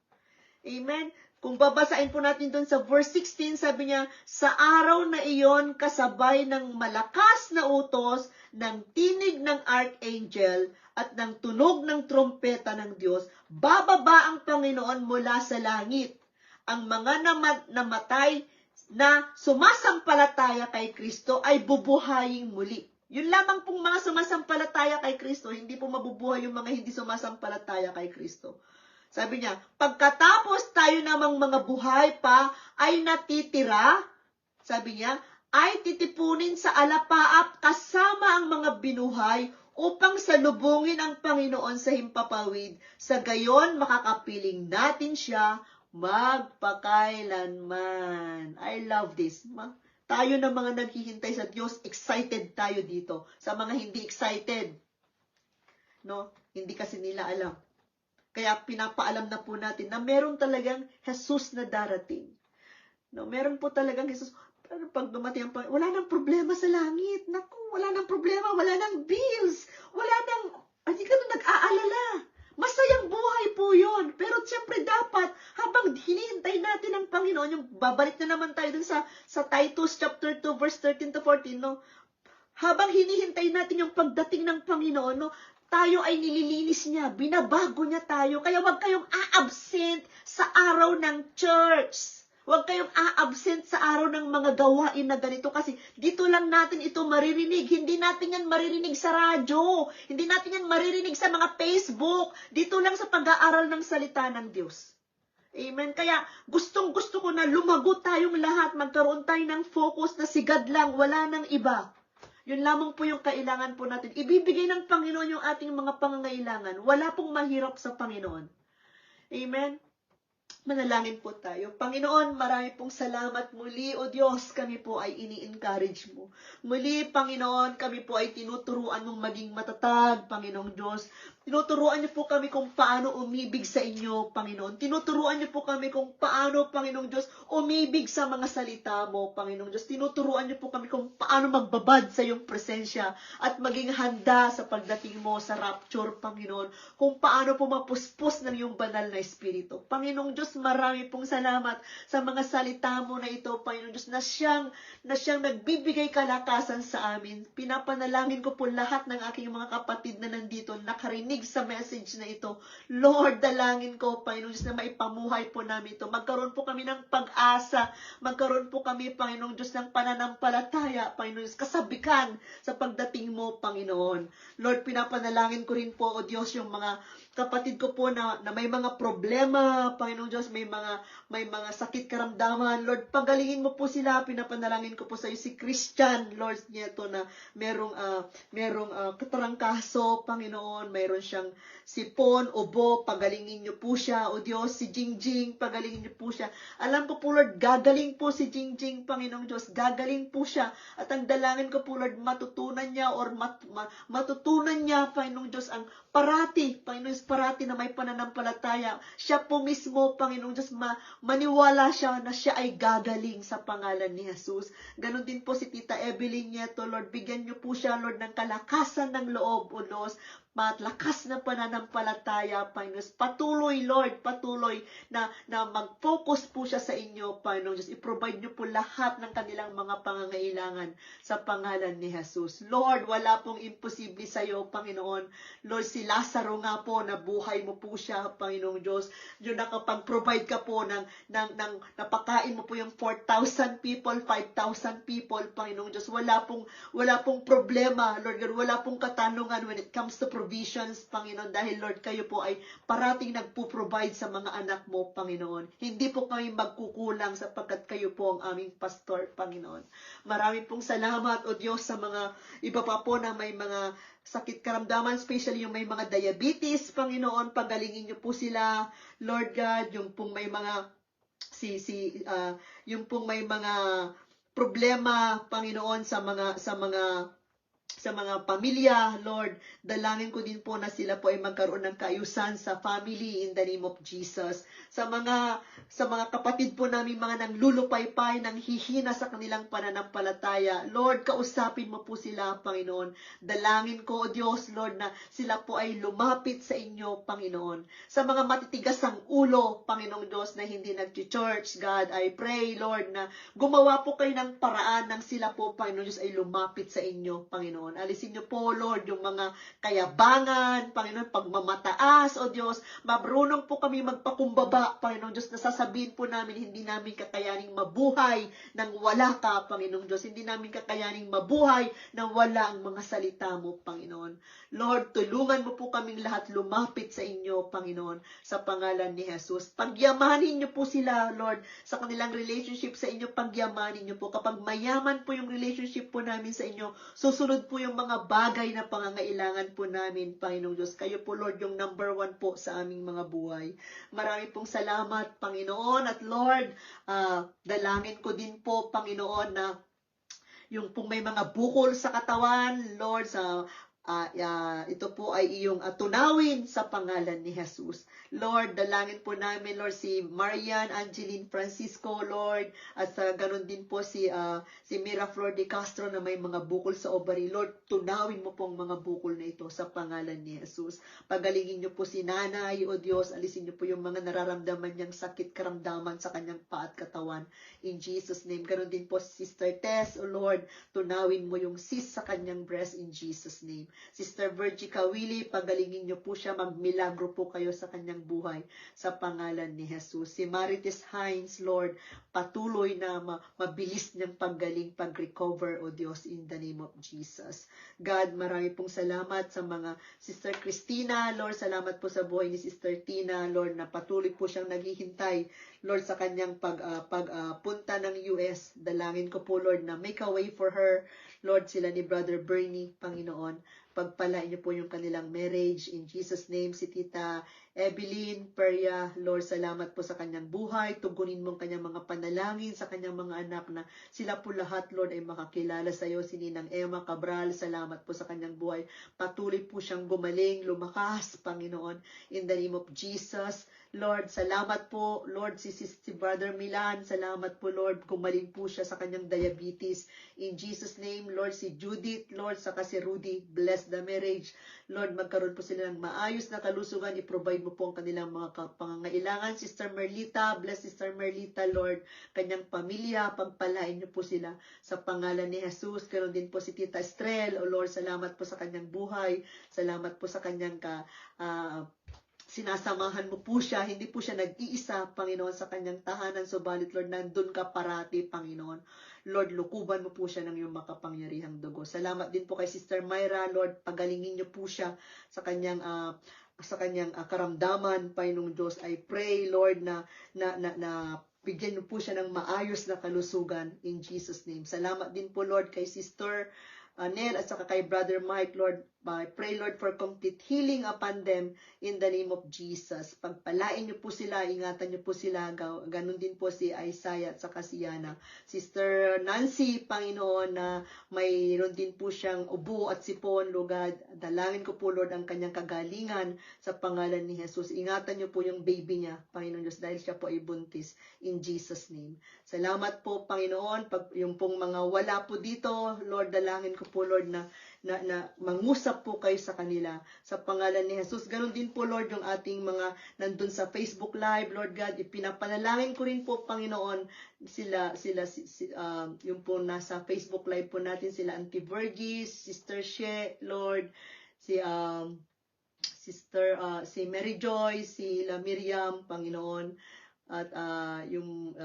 Amen? Kung babasain po natin doon sa verse 16, sabi niya, sa araw na iyon, kasabay ng malakas na utos, ng tinig ng archangel, at ng tunog ng trompeta ng Diyos, bababa ang Panginoon mula sa langit. Ang mga namatay na sumasampalataya kay Kristo ay bubuhayin muli. Yun lamang pong mga sumasampalataya kay Kristo, hindi po mabubuhay yung mga hindi sumasampalataya kay Kristo. Sabi niya, pagkatapos tayo namang mga buhay pa ay natitira, sabi niya, ay titipunin sa alapaap kasama ang mga binuhay upang salubungin ang Panginoon sa himpapawid. Sa gayon, makakapiling natin siya magpakailanman. I love this. Tayo na mga naghihintay sa Diyos, excited tayo dito. Sa mga hindi excited, no? Hindi kasi nila alam. Kaya pinapaalam na po natin na meron talagang Jesus na darating. No, meron po talagang Jesus. Pero pag dumating ang Panginoon, wala nang problema sa langit. Naku, wala nang problema, wala nang bills, hindi ka na nag-aalala. Masayang buhay po yun. Pero siyempre dapat, habang hinihintay natin ang Panginoon, yung babalik na naman tayo dun sa Titus chapter 2, verse 13 to 14, no? Habang hinihintay natin yung pagdating ng Panginoon, no? Tayo ay nililinis niya, binabago niya tayo. Kaya wag kayong a-absent sa araw ng church. Huwag kayong a-absent sa araw ng mga gawain na ganito kasi dito lang natin ito maririnig. Hindi natin yan maririnig sa radyo. Hindi natin yan maririnig sa mga Facebook. Dito lang sa pag-aaral ng salita ng Diyos. Amen. Kaya gustong-gusto ko na lumago tayong lahat. Magkaroon tayo ng focus na sigad lang. Wala nang iba. Yun lamang po yung kailangan po natin. Ibibigay ng Panginoon yung ating mga pangangailangan. Wala pong mahirap sa Panginoon. Amen. Manalangin po tayo. Panginoon, marami pong salamat muli. O Diyos, kami po ay ini-encourage mo. Muli, Panginoon, kami po ay tinuturuan mong maging matatag, Panginoong Diyos. Tinuturuan niyo po kami kung paano umibig sa inyo, Panginoon. Tinuturuan niyo po kami kung paano, Panginoong Diyos, umibig sa mga salita mo, Panginoong Diyos. Tinuturuan niyo po kami kung paano magbabad sa iyong presensya at maging handa sa pagdating mo sa rapture, Panginoon. Kung paano po mapuspos ng iyong banal na Espiritu. Panginoong Diyos, marami pong salamat sa mga salita mo na ito, Panginoong Diyos, na siyang nagbibigay kalakasan sa amin. Pinapanalangin ko po lahat ng aking mga kapatid na nandito, nakarinig sa message na ito. Lord, dalangin ko, Panginoong Diyos, na maipamuhay po namin ito. Magkaroon po kami ng pag-asa. Magkaroon po kami, Panginoong Diyos, ng pananampalataya, Panginoong Diyos, kasabikan sa pagdating mo, Panginoon. Lord, pinapanalangin ko rin po, O Diyos, yung mga kapatid ko po na may mga problema, Panginoong Diyos, may mga sakit karamdaman. Lord, pagalingin mo po sila. Pinapanalangin ko po sa iyo si Christian, Lord, niya to na merong katarangkaso, Panginoon, mayroon siyang sipon, ubo, pagalingin niyo po siya. O Diyos, si Jingjing, pagalingin niyo po siya. Alam ko po, Lord, gagaling po si Jingjing, Panginoong Diyos, gagaling po siya. At ang dalangin ko po, Lord, matutunan niya, Panginoong Diyos, ang parati, Panginoon Diyos, parati na may pananampalataya. Siya po mismo, Panginoong Diyos, maniwala siya na siya ay gagaling sa pangalan ni Jesus. Ganon din po si Tita Evelyn Nieto, Lord, bigyan niyo po siya, Lord, ng kalakasan ng loob, O Diyos, matlakas na pananampalataya, Panginoon. Patuloy, Lord, patuloy na mag-focus po siya sa inyo, Panginoon Diyos. I-provide niyo po lahat ng kanilang mga pangangailangan sa pangalan ni Jesus. Lord, wala pong imposible sa iyo, Panginoon. Lord, si Lazaro nga po, nabuhay mo po siya, Panginoong Diyos. Yung nakapag-provide ka po napakain mo po yung 4,000 people, 5,000 people, Panginoong Diyos. Wala pong problema, Lord God. Wala pong katanungan when it comes to provisions, Panginoon, dahil Lord, kayo po ay parating nagpo-provide sa mga anak mo, Panginoon. Hindi po kami magkukulang sapagkat kayo po ang aming pastor, Panginoon. Maraming pong salamat, O Diyos, sa mga iba pa po na may mga sakit karamdaman, especially yung may mga diabetes, Panginoon, pagalingin niyo po sila, Lord God, yung pong may mga yung pong may mga problema, Panginoon, sa mga pamilya, Lord, dalangin ko din po na sila po ay magkaroon ng kaayusan sa family in the name of Jesus. Sa mga kapatid po namin mga nanglulupaypay, nanghihina sa kanilang pananampalataya, Lord, kausapin mo po sila, Panginoon. Dalangin ko, O Diyos, Lord, na sila po ay lumapit sa inyo, Panginoon. Sa mga matitigas ang ulo, Panginoong Diyos, na hindi nag-church, God, I pray, Lord, na gumawa po kayo ng paraan nang sila po, Panginoon Diyos, ay lumapit sa inyo, Panginoon. Alisin niyo po, Lord, yung mga kayabangan, Panginoon, pagmamataas, O Diyos, mabrunong po kami magpakumbaba, Panginoon Diyos, nasasabihin po namin, hindi namin kakayaning mabuhay nang wala ka, Panginoon Diyos. Hindi namin kakayaning mabuhay nang wala ang mga salita mo, Panginoon. Lord, tulungan mo po kaming lahat lumapit sa inyo, Panginoon, sa pangalan ni Jesus. Pagyamanin niyo po sila, Lord, sa kanilang relationship sa inyo, pagyamanin niyo po. Kapag mayaman po yung relationship po namin sa inyo, susunod po yung mga bagay na pangangailangan po namin, Panginoong Diyos. Kayo po, Lord, yung number 1 po sa aming mga buhay. Marami pong salamat, Panginoon. At Lord, dalangin ko din po, Panginoon, na yung pong may mga bukol sa katawan, Lord, ito po ay iyong tunawin sa pangalan ni Jesus. Lord, dalangin po namin, Lord, si Marian Angeline Francisco, Lord, at ganun din po si Mira Flor de Castro na may mga bukol sa ovary. Lord, tunawin mo po ang mga bukol na ito sa pangalan ni Jesus. Pagalingin niyo po si Nanay, O Diyos, alisin niyo po yung mga nararamdaman niyang sakit karamdaman sa kanyang paa at katawan. In Jesus' name. Ganun din po si Sister Tess, O Lord, tunawin mo yung cyst sa kanyang breast in Jesus' name. Sister Virgie Kawili, pagalingin niyo po siya, magmilagro po kayo sa kanyang buhay sa pangalan ni Jesus. Si Marites Hines, Lord, patuloy na mabilis niyang paggaling, pag-recover, O Diyos, in the name of Jesus. God, marami pong salamat sa mga Sister Christina, Lord, salamat po sa buhay ni Sister Tina, Lord, na patuloy po siyang naghihintay, Lord, sa kanyang pagpunta ng US. Dalangin ko po, Lord, na make a way for her. Lord, sila ni Brother Bernie, Panginoon, pagpalain niyo po yung kanilang marriage. In Jesus' name, si Tita Evelyn Peria, Lord, salamat po sa kanyang buhay. Tugunin mo ang kanyang mga panalangin sa kanyang mga anak na sila po lahat, Lord, ay makakilala sa iyo. Si Ninang Emma Cabral, salamat po sa kanyang buhay. Patuloy po siyang gumaling, lumakas, Panginoon, in the name of Jesus. Lord, salamat po, Lord, si Brother Milan, salamat po, Lord, gumaling po siya sa kanyang diabetes. In Jesus' name, Lord, si Judith, Lord, saka si Rudy, bless the marriage. Lord, magkaroon po sila ng maayos na kalusugan, i-provide mo po ang kanilang mga pangangailangan. Sister Merlita, bless Sister Merlita, Lord, kanyang pamilya, pagpalain niyo po sila sa pangalan ni Jesus. Karoon din po si Tita Estrel, O Lord, salamat po sa kanyang buhay, salamat po sa kanyang sinasamahan mo po siya, hindi po siya nag-iisa, Panginoon, sa kanyang tahanan. Subalit, Lord, nandun ka parati, Panginoon. Lord, lukuban mo po siya ng iyong makapangyarihang dugo. Salamat din po kay Sister Myra, Lord, pagalingin niyo po siya sa kanyang karamdaman, Panginoong Diyos. I pray, Lord, na bigyan niyo po siya ng maayos na kalusugan in Jesus' name. Salamat din po, Lord, kay Sister Nel at saka kay Brother Mike, Lord. I pray, Lord, for complete healing upon them in the name of Jesus. Pagpalain niyo po sila, ingatan niyo po sila. Ganun din po si Isaiah at saka si Yana. Sister Nancy, Panginoon, na mayroon din po siyang ubo at sipon, Lugad. Dalangin ko po, Lord, ang kanyang kagalingan sa pangalan ni Jesus. Ingatan niyo po yung baby niya, Panginoon Diyos, dahil siya po ay buntis in Jesus' name. Salamat po, Panginoon. Pag yung pong mga wala po dito, Lord, dalangin ko po, Lord, na mangusap po kayo sa kanila sa pangalan ni Jesus. Ganon din po, Lord, yung ating mga nandun sa Facebook Live, Lord God, ipinapanalangin ko rin po, Panginoon, yung po nasa Facebook Live po natin, sila Auntie Virgie, Sister She, Lord, si Mary Joy, si Miriam, Panginoon, at yung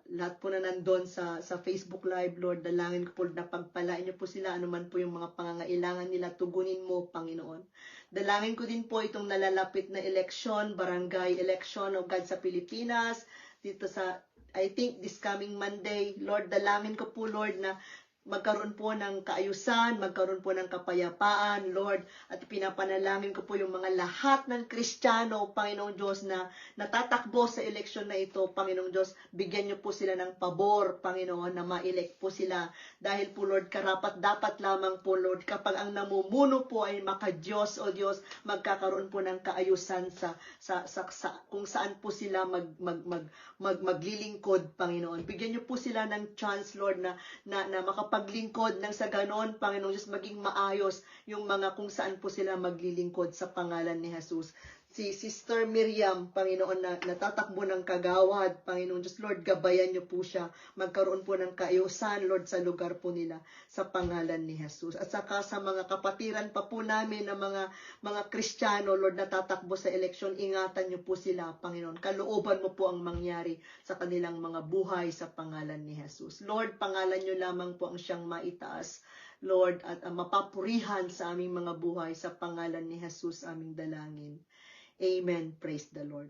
lahat po na nandun sa Facebook Live, Lord, dalangin ko po na pagpalain niyo po sila, anuman po yung mga pangangailangan nila, tugunin mo, Panginoon. Dalangin ko din po itong nalalapit na eleksyon, barangay election, O God, sa Pilipinas, dito sa, I think, this coming Monday, Lord, dalangin ko po, Lord, na magkaroon po ng kaayusan, magkaroon po ng kapayapaan, Lord, at pinapanalangin ko po yung mga lahat ng Kristiyano, Panginoong Diyos, na natatakbo sa eleksyon na ito, Panginoong Diyos, bigyan niyo po sila ng pabor, Panginoon, na ma-elect po sila. Dahil po, Lord, karapat-dapat lamang po, Lord, kapag ang namumuno po ay maka-Diyos, O Diyos, magkakaroon po ng kaayusan kung saan po sila maglilingkod, Panginoon. Bigyan niyo po sila ng chance, Lord, na makapaglingkod nang sa ganon, Panginoon Diyos, maging maayos yung mga kung saan po sila maglilingkod sa pangalan ni Jesus. Si Sister Miriam, Panginoon, na natatakbo ng kagawad, Panginoon Diyos, Lord, gabayan niyo po siya. Magkaroon po ng kaayusan, Lord, sa lugar po nila sa pangalan ni Jesus. At saka sa mga kapatiran pa po namin na mga Kristiyano, Lord, natatakbo sa eleksyon, ingatan niyo po sila, Panginoon. Kalooban mo po ang mangyari sa kanilang mga buhay sa pangalan ni Jesus. Lord, pangalan niyo lamang po ang siyang maitaas, Lord, at mapapurihan sa aming mga buhay sa pangalan ni Jesus, aming dalangin. Amen. Praise the Lord.